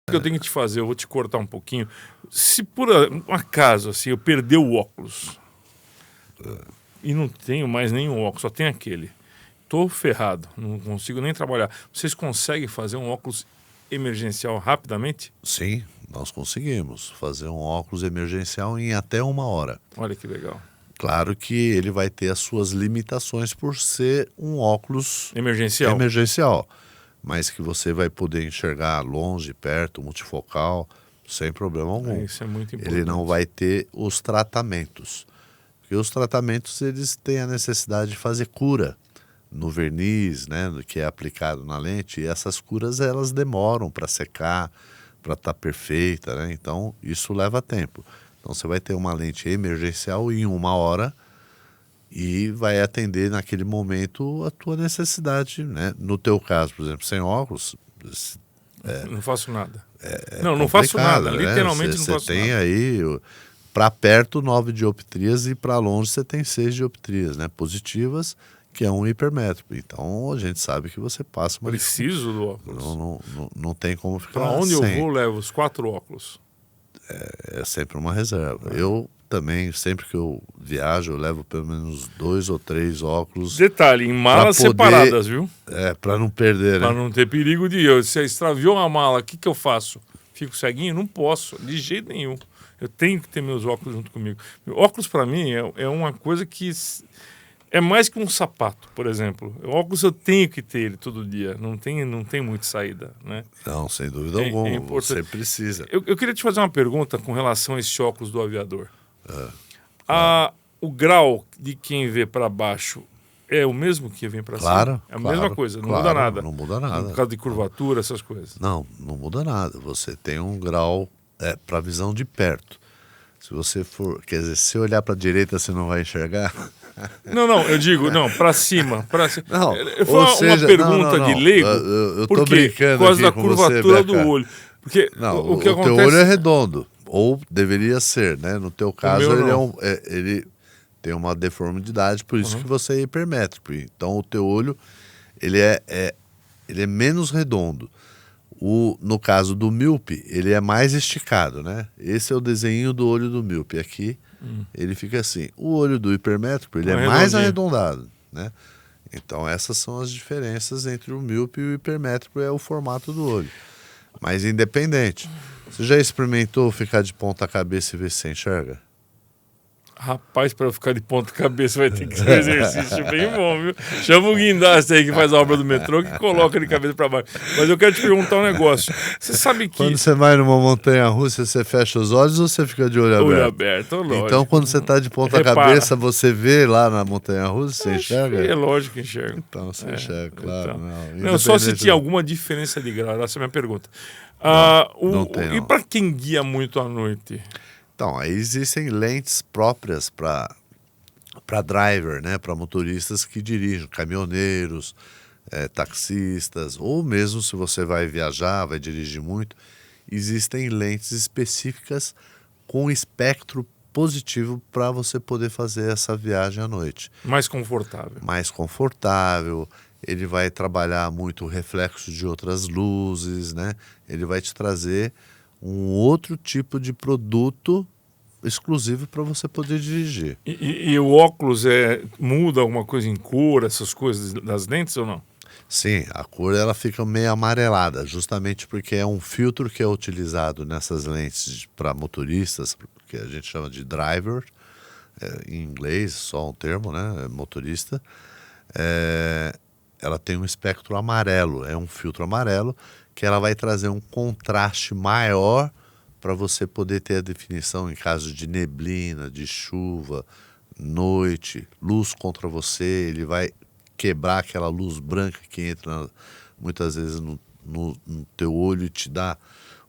O que eu tenho que te fazer, eu vou te cortar um pouquinho. Se por um acaso assim, eu perder o óculos e não tenho mais nenhum óculos, só tenho aquele, tô ferrado, não consigo nem trabalhar. Vocês conseguem fazer um óculos emergencial rapidamente? Sim, nós conseguimos fazer um óculos emergencial em até 1 hora. Olha que legal. Claro que ele vai ter as suas limitações por ser um óculos Emergencial. mas que você vai poder enxergar longe, perto, multifocal, sem problema algum. Isso é muito importante. Ele não vai ter os tratamentos, porque os tratamentos eles têm a necessidade de fazer cura no verniz, né, que é aplicado na lente, e essas curas elas demoram para secar, para estar perfeita, né? Então isso leva tempo. Então você vai ter uma lente emergencial em 1 hora e vai atender naquele momento a tua necessidade, né? No teu caso, por exemplo, sem óculos, Não faço nada. é não faço complicado, nada. né? Literalmente não Você faço tem nada. aí para perto 9 dioptrias e para longe você tem 6 dioptrias, né? Positivas, que é um hipermétrope. Então a gente sabe que você passa uma Preciso do óculos. não tem como ficar Para onde eu sem. vou, levo os 4 óculos. É sempre uma reserva. Eu também, sempre que eu viajo, eu levo pelo menos 2 ou 3 óculos. Detalhe, em malas Pra poder- separadas, viu? Para não perder, Para né? não ter perigo de se extraviou uma mala, o que eu faço? Fico ceguinho? Não posso, de jeito nenhum. Eu tenho que ter meus óculos junto comigo. Óculos para mim é uma coisa que é mais que um sapato, por exemplo. O óculos eu tenho que ter ele todo dia. Não tem muita saída, né? Não, sem dúvida É alguma. importante. Você precisa. Eu queria te fazer uma pergunta com relação a esse óculos do aviador. O grau de quem vê para baixo é o mesmo que vem para Claro. cima? É a claro, mesma coisa, não claro, muda nada. Não muda nada. Por causa de curvatura, essas coisas. Não muda nada. Você tem um grau para visão de perto. Se você for, quer dizer, se olhar para a direita, você não vai enxergar. Não, eu digo, não, para cima. Não, Eu ou faço seja, uma pergunta não. de leigo, Eu tô por quê? brincando Por causa aqui da com você, curvatura do Beca. olho. Porque Não, o que teu acontece... olho é redondo, ou deveria ser, né? No teu caso, meu ele, não. ele tem uma deformidade, por isso que você é hipermétrico. Então, o teu olho, ele é menos redondo. No caso do míope, ele é mais esticado, né? Esse é o desenho do olho do míope. Aqui, ele fica assim. O olho do hipermétrico, ele é mais Arredondinho. arredondado, né? Então, essas são as diferenças entre o míope e o hipermétrico, é o formato do olho. Mas independente, você já experimentou ficar de ponta cabeça e ver se você enxerga? Rapaz, para eu ficar de ponta cabeça vai ter que ser um exercício bem bom, viu? Chama o guindaste aí que faz a obra do metrô que coloca de cabeça para baixo. Mas eu quero te perguntar um negócio. Você sabe que... Quando você vai numa montanha-russa, você fecha os olhos ou você fica de olho aberto? Olho aberto, lógico. Então, quando você está de ponta cabeça, você vê lá na montanha-russa, você enxerga? É lógico que enxerga. Então, você enxerga, claro. Não, só se tinha alguma diferença de grau, essa é a minha pergunta. Não tem, e para quem guia muito à noite? Então, aí existem lentes próprias para driver, né? Para motoristas que dirigem, caminhoneiros, taxistas, ou mesmo se você vai viajar, vai dirigir muito, existem lentes específicas com espectro positivo para você poder fazer essa viagem à noite. Mais confortável. Mais confortável, ele vai trabalhar muito o reflexo de outras luzes, né? Ele vai te trazer um outro tipo de produto exclusivo para você poder dirigir. E o óculos muda alguma coisa em cor, essas coisas das lentes ou não? Sim, a cor ela fica meio amarelada, justamente porque é um filtro que é utilizado nessas lentes para motoristas, que a gente chama de driver, em inglês, só um termo, né? Motorista. Ela tem um espectro amarelo, é um filtro amarelo, que ela vai trazer um contraste maior para você poder ter a definição em caso de neblina, de chuva, noite, luz contra você, ele vai quebrar aquela luz branca que entra muitas vezes no teu olho e te dá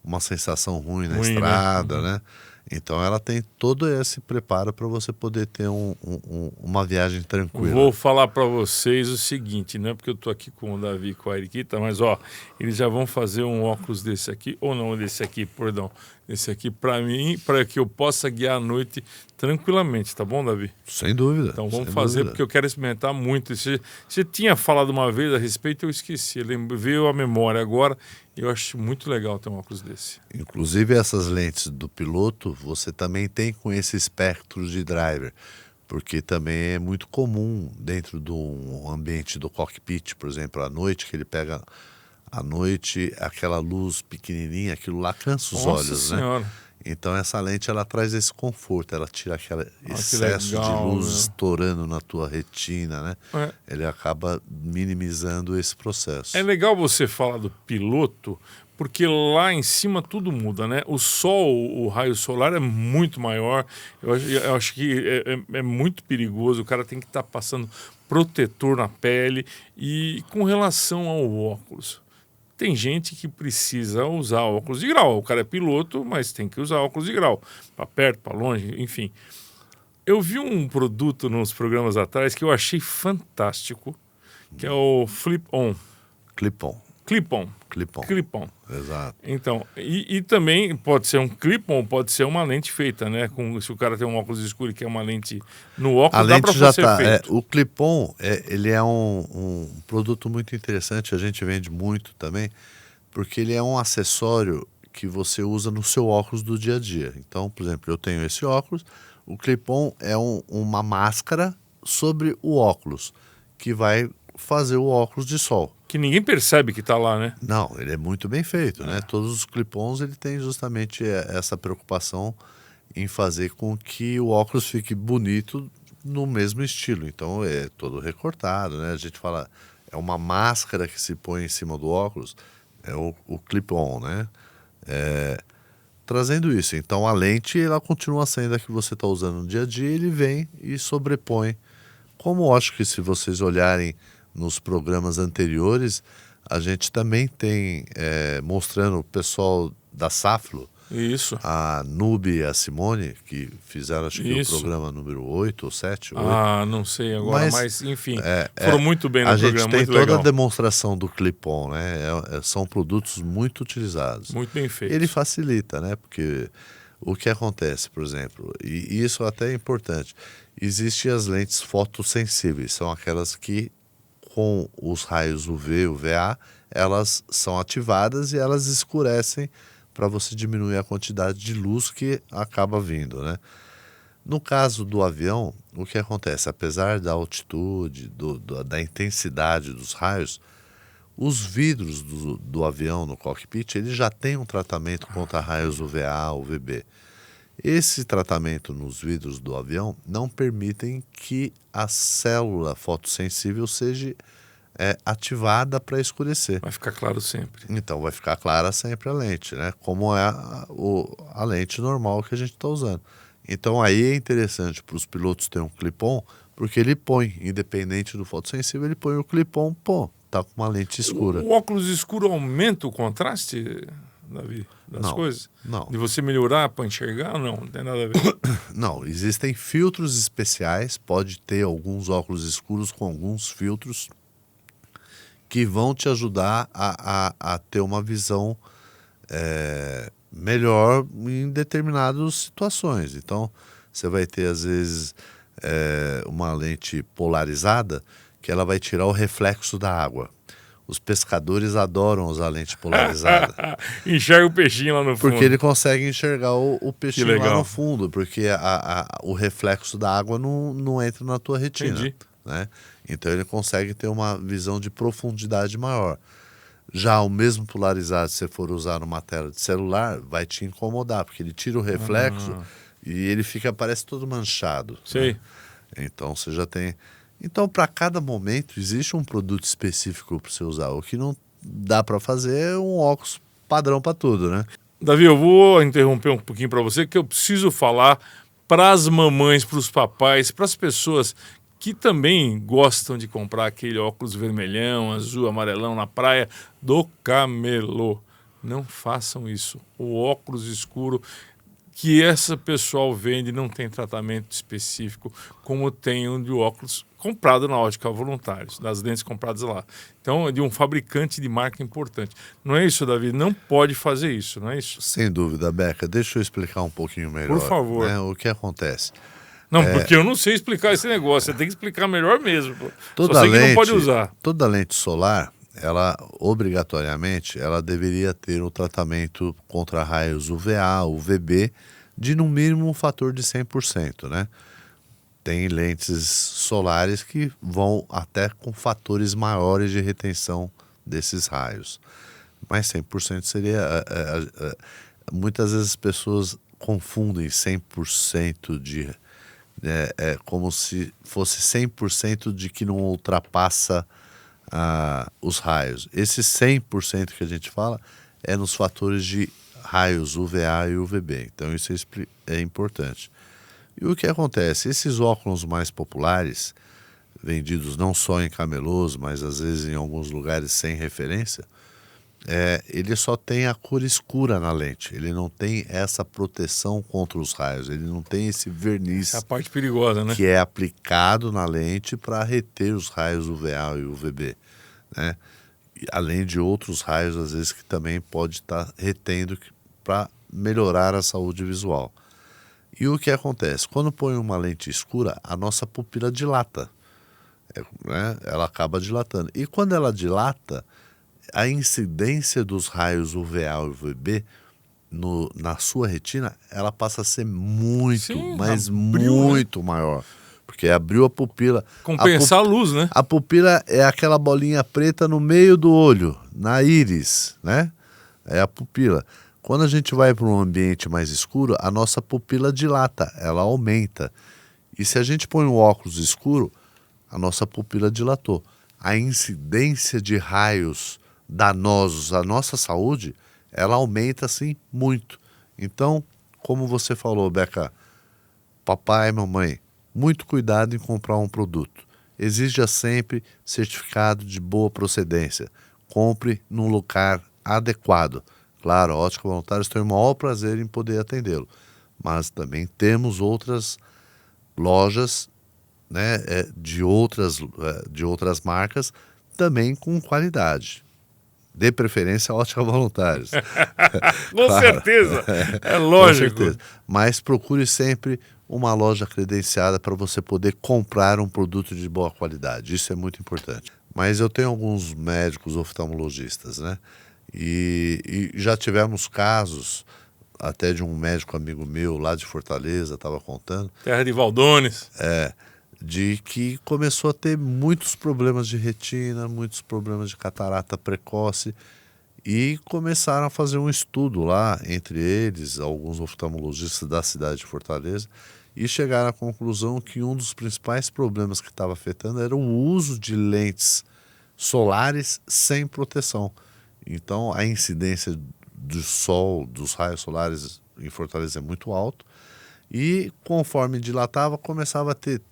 uma sensação ruim na estrada, né? Então ela tem todo esse preparo para você poder ter uma viagem tranquila. Vou falar para vocês o seguinte, não é porque eu estou aqui com o Davi e com a Eriquita, mas eles já vão fazer um óculos desse aqui, ou não, desse aqui para mim, para que eu possa guiar à noite tranquilamente, tá bom, Davi? Sem dúvida. Então vamos fazer, porque eu quero experimentar muito. Você tinha falado uma vez a respeito, eu esqueci, veio à memória agora. Eu acho muito legal ter um óculos desse. Inclusive essas lentes do piloto, você também tem com esse espectro de driver, porque também é muito comum dentro do ambiente do cockpit, por exemplo, à noite, que ele pega à noite aquela luz pequenininha, aquilo lá cansa os olhos, senhora. Né? Então essa lente ela traz esse conforto, ela tira aquele excesso legal, de luz né? Estourando na tua retina, né? Ele acaba minimizando esse processo. É legal você falar do piloto, porque lá em cima tudo muda, né? O sol, o raio solar é muito maior, eu acho que é muito perigoso, o cara tem que estar passando protetor na pele. E com relação ao óculos, tem gente que precisa usar óculos de grau. O cara é piloto, mas tem que usar óculos de grau. Para perto, para longe, enfim. Eu vi um produto nos programas atrás que eu achei fantástico, que é o Flip-On. Clip-on. Clip-on. Clip-on. Clip-on. Exato. Então, e também pode ser um clip-on, pode ser uma lente feita, né? Se o cara tem um óculos escuro e quer uma lente no óculos, dá para ser feito. O clip-on, ele é um produto muito interessante, a gente vende muito também, porque ele é um acessório que você usa no seu óculos do dia a dia. Então, por exemplo, eu tenho esse óculos, o clip-on é uma máscara sobre o óculos, que vai fazer o óculos de sol. Que ninguém percebe que está lá, né? Não, ele é muito bem feito, né? Todos os clip-ons, ele tem justamente essa preocupação em fazer com que o óculos fique bonito no mesmo estilo. Então, é todo recortado, né? A gente fala, é uma máscara que se põe em cima do óculos, é o clip-on, né? Trazendo isso. Então, a lente, ela continua sendo a que você está usando no dia a dia, ele vem e sobrepõe. Como eu acho que se vocês olharem nos programas anteriores, a gente também tem mostrando o pessoal da Saflo, Isso. a Nube e a Simone, que fizeram acho que o programa número 8 ou 7. 8. Não sei agora, mas enfim, foram muito bem no programa. muito A gente tem toda legal. A demonstração do clip-on, né? São produtos muito utilizados. Muito bem feitos. Ele facilita, né? Porque o que acontece, por exemplo, e isso até é importante, existem as lentes fotossensíveis, são aquelas que com os raios UV, UVA, elas são ativadas e elas escurecem para você diminuir a quantidade de luz que acaba vindo, né? No caso do avião, o que acontece? Apesar da altitude, da intensidade dos raios, os vidros do avião no cockpit, ele já tem um tratamento contra raios UVA, UVB. Esse tratamento nos vidros do avião não permitem que a célula fotossensível seja ativada para escurecer. Vai ficar claro sempre. Então vai ficar clara sempre a lente, né? Como é a lente normal que a gente está usando. Então aí é interessante para os pilotos terem um clip-on, porque ele põe, independente do fotossensível, ele põe o clip-on, tá com uma lente escura. O óculos escuro aumenta o contraste, Davi, das coisas? Não. De você melhorar para enxergar? Não tem nada a ver. Não, existem filtros especiais, pode ter alguns óculos escuros com alguns filtros que vão te ajudar a ter uma visão melhor em determinadas situações. Então, você vai ter, às vezes, uma lente polarizada que ela vai tirar o reflexo da água. Os pescadores adoram usar lente polarizada. Enxerga o peixinho lá no fundo. Porque ele consegue enxergar o peixinho lá no fundo, porque o reflexo da água não entra na tua retina. Entendi. Né? Então ele consegue ter uma visão de profundidade maior. Já o mesmo polarizado, se você for usar numa tela de celular, vai te incomodar, porque ele tira o reflexo e ele parece todo manchado. Sei. Né? Então você já tem... Então, para cada momento, existe um produto específico para você usar. O que não dá para fazer é um óculos padrão para tudo, né? Davi, eu vou interromper um pouquinho para você, que eu preciso falar para as mamães, para os papais, para as pessoas que também gostam de comprar aquele óculos vermelhão, azul, amarelão na praia do Camelô. Não façam isso. O óculos escuro que essa pessoal vende não tem tratamento específico como tem um de óculos comprado na Ótica Voluntários, das lentes compradas lá. Então, é de um fabricante de marca importante. Não é isso, Davi? Não pode fazer isso, não é isso? Sem dúvida, Beca. Deixa eu explicar um pouquinho melhor. Por favor. Né, o que acontece. Não, porque eu não sei explicar esse negócio. Você tem que explicar melhor mesmo. Toda Só sei lente, que não pode usar. Toda lente solar, ela obrigatoriamente, ela deveria ter o tratamento contra raios UVA, UVB, de no mínimo um fator de 100%, né? Tem lentes solares que vão até com fatores maiores de retenção desses raios. Mas 100% seria... muitas vezes as pessoas confundem 100% de... como se fosse 100% de que não ultrapassa os raios. Esse 100% que a gente fala é nos fatores de raios UVA e UVB. Então isso é importante. E o que acontece? Esses óculos mais populares, vendidos não só em camelôs, mas às vezes em alguns lugares sem referência, ele só tem a cor escura na lente. Ele não tem essa proteção contra os raios. Ele não tem esse verniz. É a parte perigosa, né? Que é aplicado na lente para reter os raios UVA e UVB, né? Além de outros raios, às vezes, que também pode estar retendo para melhorar a saúde visual. E o que acontece? Quando põe uma lente escura, a nossa pupila dilata. Né? Ela acaba dilatando. E quando ela dilata, a incidência dos raios UVA e UVB na sua retina, ela passa a ser muito, mas muito maior. Porque abriu a pupila. Compensar a luz, né? A pupila é aquela bolinha preta no meio do olho, na íris, né? É a pupila. Quando a gente vai para um ambiente mais escuro, a nossa pupila dilata, ela aumenta. E se a gente põe um óculos escuro, a nossa pupila dilatou. A incidência de raios danosos à nossa saúde, ela aumenta, assim, muito. Então, como você falou, Beca, papai e mamãe, muito cuidado em comprar um produto. Exija sempre certificado de boa procedência. Compre num lugar adequado. Claro, a Ótica Voluntários tem o maior prazer em poder atendê-lo. Mas também temos outras lojas, né, de outras marcas, também com qualidade. Dê preferência à Ótica Voluntários. Com certeza, é lógico. Com certeza. Mas procure sempre uma loja credenciada para você poder comprar um produto de boa qualidade. Isso é muito importante. Mas eu tenho alguns médicos oftalmologistas, né? E já tivemos casos, até de um médico amigo meu lá de Fortaleza, estava contando. Terra de Valdones. De que começou a ter muitos problemas de retina, muitos problemas de catarata precoce. e começaram a fazer um estudo lá, entre eles, alguns oftalmologistas da cidade de Fortaleza, e chegaram à conclusão que um dos principais problemas que estava afetando era o uso de lentes solares sem proteção. Então, a incidência do sol, dos raios solares em Fortaleza é muito alto, e conforme dilatava, começava a ter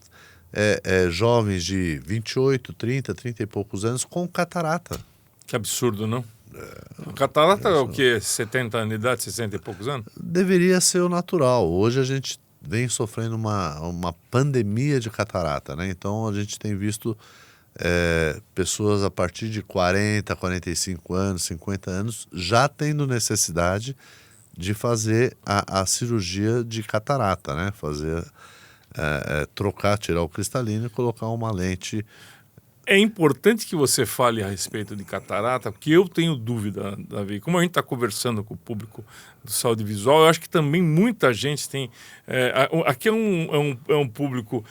jovens de 28, 30 e poucos anos com catarata. Que absurdo, não? Catarata é o quê? 70 anos de idade, 60 e poucos anos? Deveria ser o natural. Hoje a gente vem sofrendo uma pandemia de catarata, né? Então a gente tem visto pessoas a partir de 40, 45 anos, 50 anos já tendo necessidade de fazer a cirurgia de catarata, né? Fazer, trocar, tirar o cristalino e colocar uma lente. É importante que você fale a respeito de catarata, porque eu tenho dúvida, Davi. Como a gente está conversando com o público do saúde visual, eu acho que também muita gente tem... aqui é um público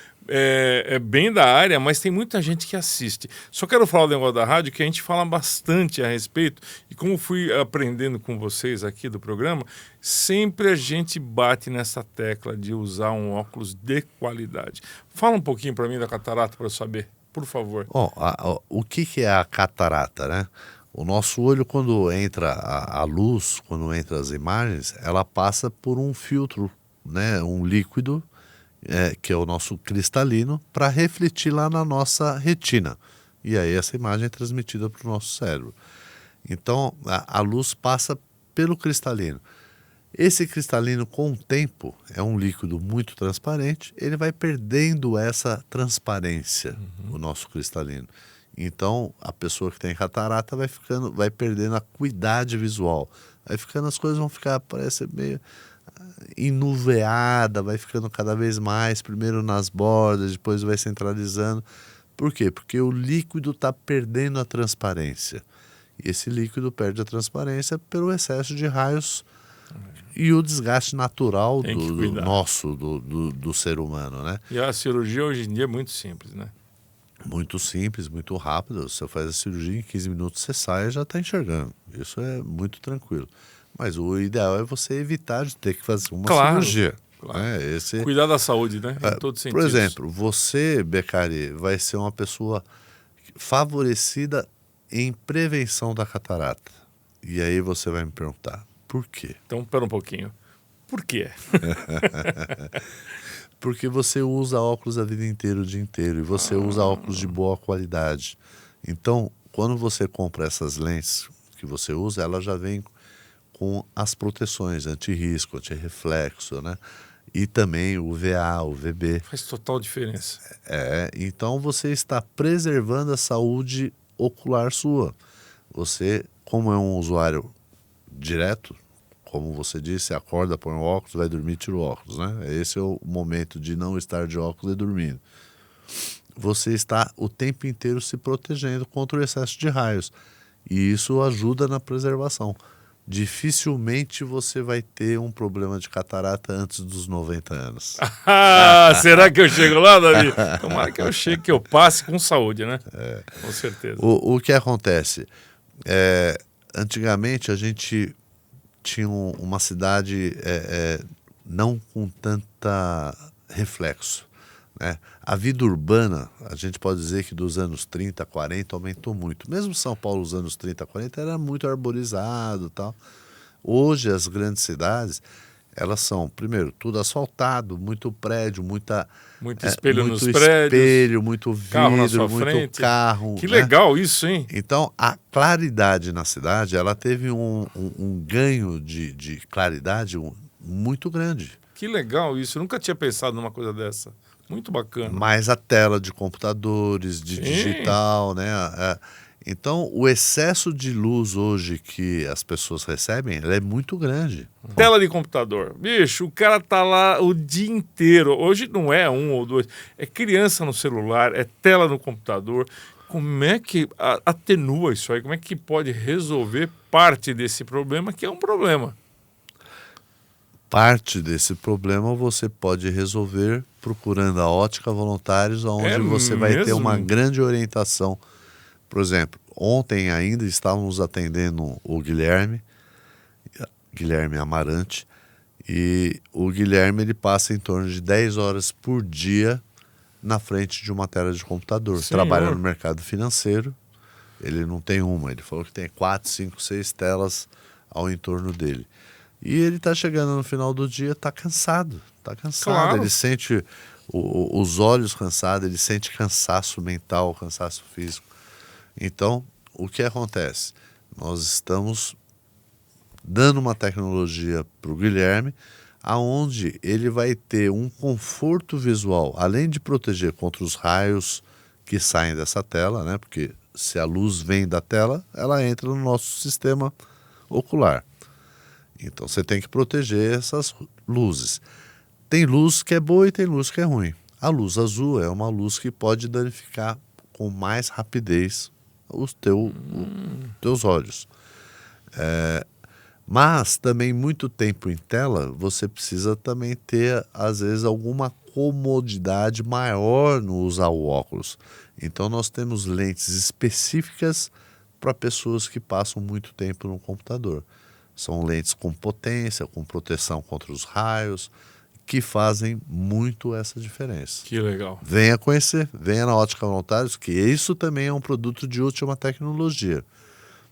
bem da área, mas tem muita gente que assiste. Só quero falar do negócio da rádio, que a gente fala bastante a respeito, e como fui aprendendo com vocês aqui do programa, sempre a gente bate nessa tecla de usar um óculos de qualidade. Fala um pouquinho para mim da catarata para eu saber. Por favor. O que é a catarata, né? O nosso olho, quando entra a luz, quando entra as imagens, ela passa por um filtro, né? Um líquido, que é o nosso cristalino, para refletir lá na nossa retina. E aí essa imagem é transmitida para o nosso cérebro. Então, a luz passa pelo cristalino. Esse cristalino, com o tempo, é um líquido muito transparente, ele vai perdendo essa transparência, o nosso cristalino. Então, a pessoa que tem catarata vai perdendo a acuidade visual. Vai ficando, as coisas vão ficar, parece meio enuveada, vai ficando cada vez mais, primeiro nas bordas, depois vai centralizando. Por quê? Porque o líquido está perdendo a transparência. E esse líquido perde a transparência pelo excesso de raios e o desgaste natural do ser humano, né? E a cirurgia hoje em dia é muito simples, né? Muito simples, muito rápido. Você faz a cirurgia, em 15 minutos você sai e já está enxergando. Isso é muito tranquilo. Mas o ideal é você evitar de ter que fazer uma cirurgia. Claro. Cuidar da saúde, né? Em todos os sentidos. Por exemplo, você, Beccari, vai ser uma pessoa favorecida em prevenção da catarata. E aí você vai me perguntar, por quê? Então, espera um pouquinho. Por quê? Porque você usa óculos a vida inteira, o dia inteiro, e você usa óculos de boa qualidade. Então, quando você compra essas lentes que você usa, ela já vem com as proteções anti-risco, anti-reflexo, né? E também o UVA, o UVB. Faz total diferença. Então você está preservando a saúde ocular sua. Você, como é um usuário direto, como você disse, acorda, põe o óculos, vai dormir, tira o óculos, né? Esse é o momento de não estar de óculos e dormindo. Você está o tempo inteiro se protegendo contra o excesso de raios. E isso ajuda na preservação. Dificilmente você vai ter um problema de catarata antes dos 90 anos. Será que eu chego lá, Davi? Tomara que eu chegue, que eu passe com saúde, né? Com certeza. O que acontece? Antigamente a gente tinha uma cidade não com tanta reflexo, né? A vida urbana, a gente pode dizer que dos anos 30, 40 aumentou muito. Mesmo São Paulo, nos anos 30, 40, era muito arborizado e tal. Hoje, as grandes cidades, elas são, primeiro, tudo asfaltado, muito prédio, muito espelho nos prédios, muito vidro, carro na sua muito frente. carro. Que legal isso, hein? Então, a claridade na cidade, ela teve um ganho de claridade muito grande. Que legal isso, eu nunca tinha pensado numa coisa dessa. Muito bacana. Mais a tela de computadores, de digital, né? Então, o excesso de luz hoje que as pessoas recebem, ela é muito grande. Tela de computador. Bicho, o cara tá lá o dia inteiro. Hoje não é um ou dois. É criança no celular, é tela no computador. Como é que atenua isso aí? Como é que pode resolver parte desse problema, que é um problema? Parte desse problema você pode resolver procurando a Ótica Voluntários, onde você vai ter uma grande orientação Por exemplo, ontem ainda estávamos atendendo o Guilherme Amarante, e o Guilherme ele passa em torno de 10 horas por dia na frente de uma tela de computador. Senhor. Trabalha no mercado financeiro, ele não tem uma, ele falou que tem 4, 5, 6 telas ao entorno dele. E ele está chegando no final do dia, está cansado, Claro. ele sente os olhos cansados, ele sente cansaço mental, cansaço físico. Então, o que acontece? Nós estamos dando uma tecnologia para o Guilherme, aonde ele vai ter um conforto visual, além de proteger contra os raios que saem dessa tela, né? Porque se a luz vem da tela, ela entra no nosso sistema ocular. Então você tem que proteger essas luzes. Tem luz que é boa e tem luz que é ruim. A luz azul é uma luz que pode danificar com mais rapidez os teus olhos. Mas também muito tempo em tela, você precisa também ter, às vezes, alguma comodidade maior no usar o óculos. Então nós temos lentes específicas para pessoas que passam muito tempo no computador. São lentes com potência, com proteção contra os raios, que fazem muito essa diferença. Que legal. Venha conhecer, venha na Ótica Voluntários, que isso também é um produto de última tecnologia.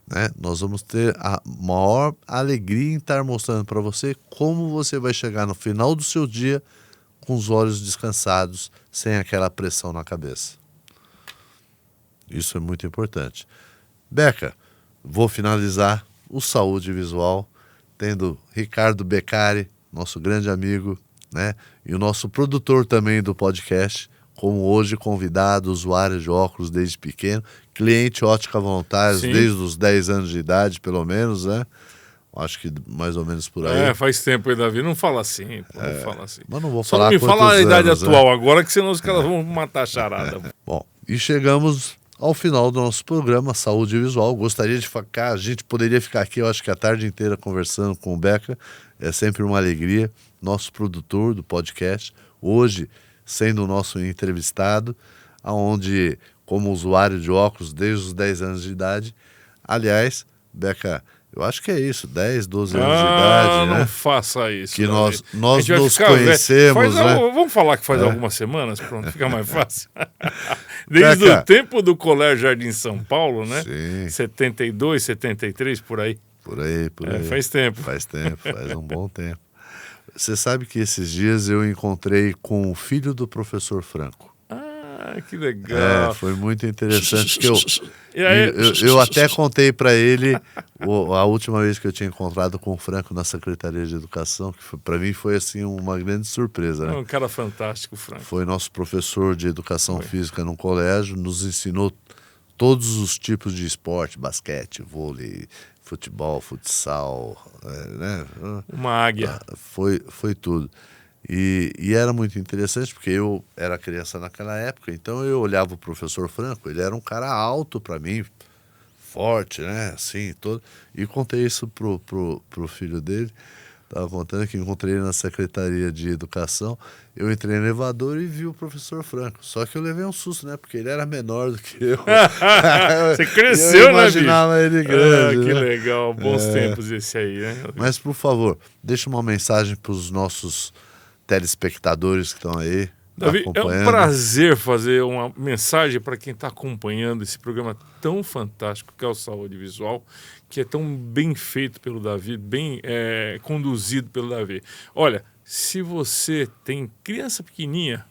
Né? Nós vamos ter a maior alegria em estar mostrando para você como você vai chegar no final do seu dia com os olhos descansados, sem aquela pressão na cabeça. Isso é muito importante. Beca, vou finalizar o Saúde Visual tendo Ricardo Beccari, nosso grande amigo, né? E o nosso produtor também do podcast, como hoje convidado, usuário de óculos desde pequeno, cliente Ótica Voluntários desde os 10 anos de idade, pelo menos, né? Acho que mais ou menos por aí. Faz tempo aí, Davi. Não fala assim, pô, não fala assim. Mas não vou Só falar não me fala a idade anos, atual né? agora, que senão os caras vão matar a charada. Bom, e chegamos ao final do nosso programa Saúde Visual. Gostaria de ficar, a gente poderia ficar aqui, eu acho que a tarde inteira conversando com o Beca. É sempre uma alegria. Nosso produtor do podcast, hoje sendo o nosso entrevistado, aonde como usuário de óculos desde os 10 anos de idade. Aliás, Beca, eu acho que é isso, 10, 12 anos de idade, não né? faça isso. Que Davi. nós A gente vai nos ficar conhecemos, né? Vamos falar que faz algumas semanas, pronto, fica mais fácil. Desde Beca. o tempo do Colégio Jardim São Paulo, né? Sim. 72, 73, por aí. Por aí. Faz tempo. Faz um bom tempo. Você sabe que esses dias eu encontrei com o filho do professor Franco. Ah, que legal. Foi muito interessante que E aí? eu até contei para ele a última vez que eu tinha encontrado com o Franco na Secretaria de Educação, que para mim foi assim uma grande surpresa, né? Um cara fantástico, Franco. Foi nosso professor de Educação Física no colégio, nos ensinou todos os tipos de esporte, basquete, vôlei, futebol, futsal, né? Uma águia. Foi tudo. E era muito interessante, porque eu era criança naquela época, então eu olhava o professor Franco, ele era um cara alto para mim, forte, né? Assim, todo. E contei isso pro filho dele, estava contando que encontrei ele na Secretaria de Educação, eu entrei no elevador e vi o professor Franco, só que eu levei um susto, né? Porque ele era menor do que eu. Você cresceu, eu imaginava né, bicho? ele grande, Que né? legal, bons tempos esse aí, né? Mas, por favor, deixa uma mensagem para os nossos telespectadores que estão aí Davi, acompanhando. é um prazer fazer uma mensagem para quem está acompanhando esse programa tão fantástico que é o Saúde Visual, que é tão bem feito pelo Davi, bem conduzido pelo Davi. Olha, se você tem criança pequenininha,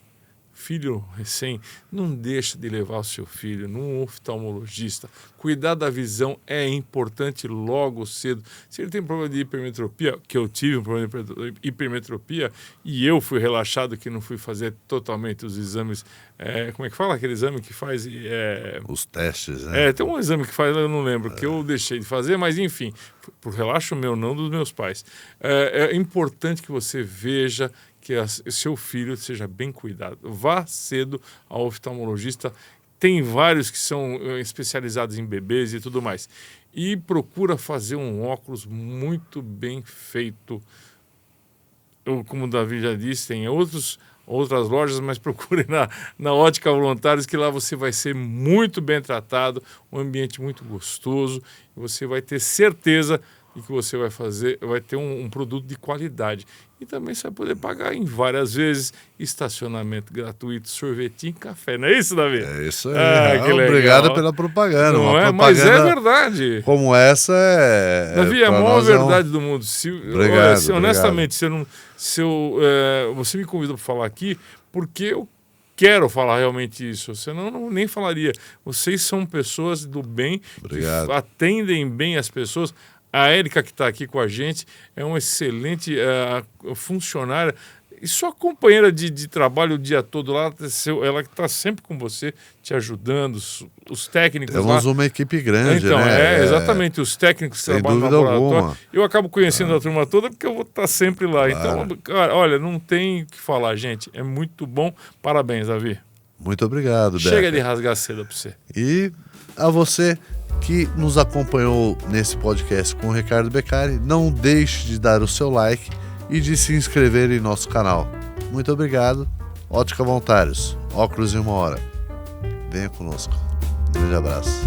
filho recém, não deixa de levar o seu filho num oftalmologista. Cuidar da visão é importante logo cedo. Se ele tem problema de hipermetropia, que eu tive um problema de hipermetropia e eu fui relaxado que não fui fazer totalmente os exames, como é que fala aquele exame que faz? Os testes, né? Tem um exame que faz, eu não lembro, que eu deixei de fazer, mas enfim, por relaxo meu, não dos meus pais. É importante que você veja que seu filho seja bem cuidado. Vá cedo ao oftalmologista. Tem vários que são especializados em bebês e tudo mais. E procura fazer um óculos muito bem feito. Como o Davi já disse, tem outros outras lojas, mas procure na Ótica Voluntários, que lá você vai ser muito bem tratado, um ambiente muito gostoso, e você vai ter certeza de que você vai ter um produto de qualidade. E também você vai poder pagar em várias vezes, estacionamento gratuito, sorvetinho, café. Não é isso, Davi? É isso aí. Obrigado pela propaganda. Não uma é? propaganda Mas é verdade. como essa Davi, é a maior verdade do mundo. Obrigado, honestamente, você me convidou para falar aqui porque eu quero falar realmente isso. Senão eu nem falaria. Vocês são pessoas do bem, Obrigado. que atendem bem as pessoas. A Érica, que está aqui com a gente, é uma excelente funcionária e sua companheira de trabalho o dia todo lá, ela que está sempre com você, te ajudando, os técnicos Temos lá. uma equipe grande, Então, né? Exatamente, os técnicos que sem trabalham no dúvida laboratório. alguma. Eu acabo conhecendo a turma toda porque eu vou estar sempre lá. Claro. Então, cara, olha, não tem o que falar, gente. É muito bom. Parabéns, Davi. Muito obrigado, Beca. Chega de rasgar seda para você. E a você que nos acompanhou nesse podcast com o Ricardo Beccari, não deixe de dar o seu like e de se inscrever em nosso canal. Muito obrigado. Ótica Voluntários, óculos em 1 hora. Venha conosco. Um grande abraço.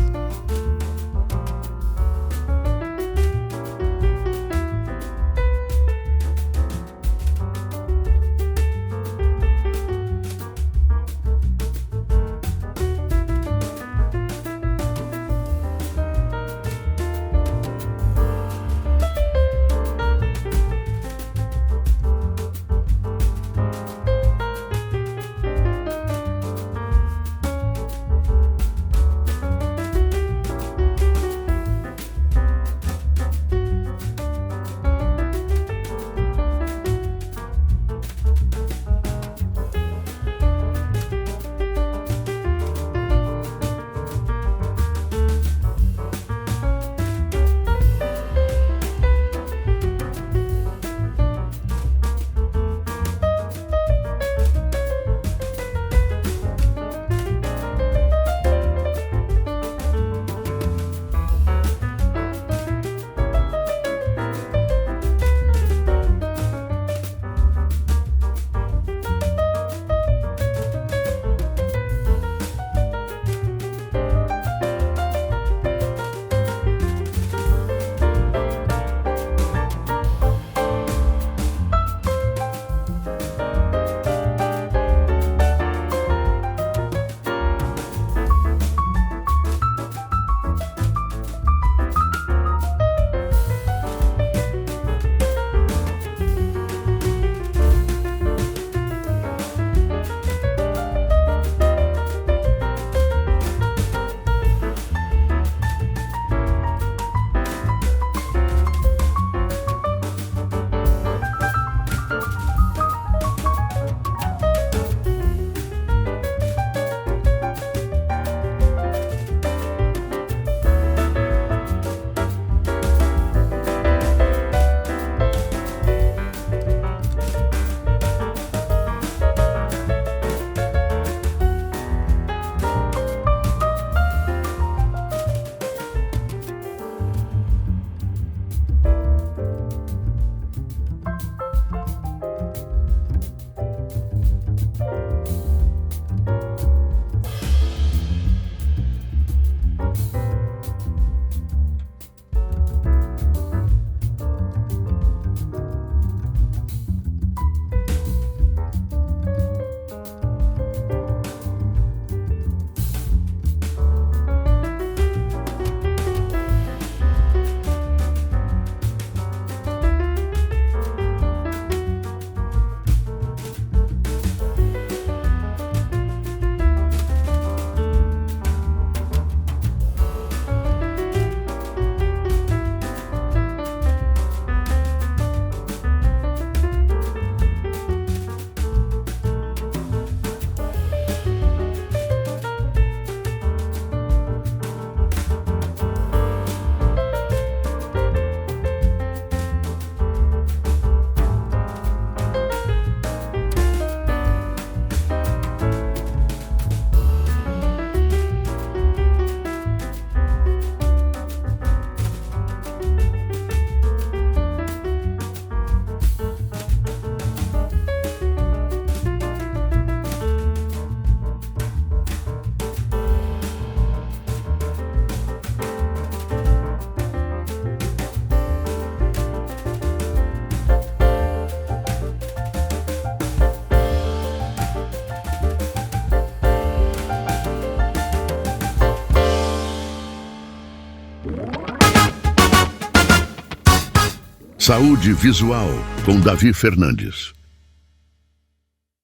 Saúde visual com Davi Fernandes.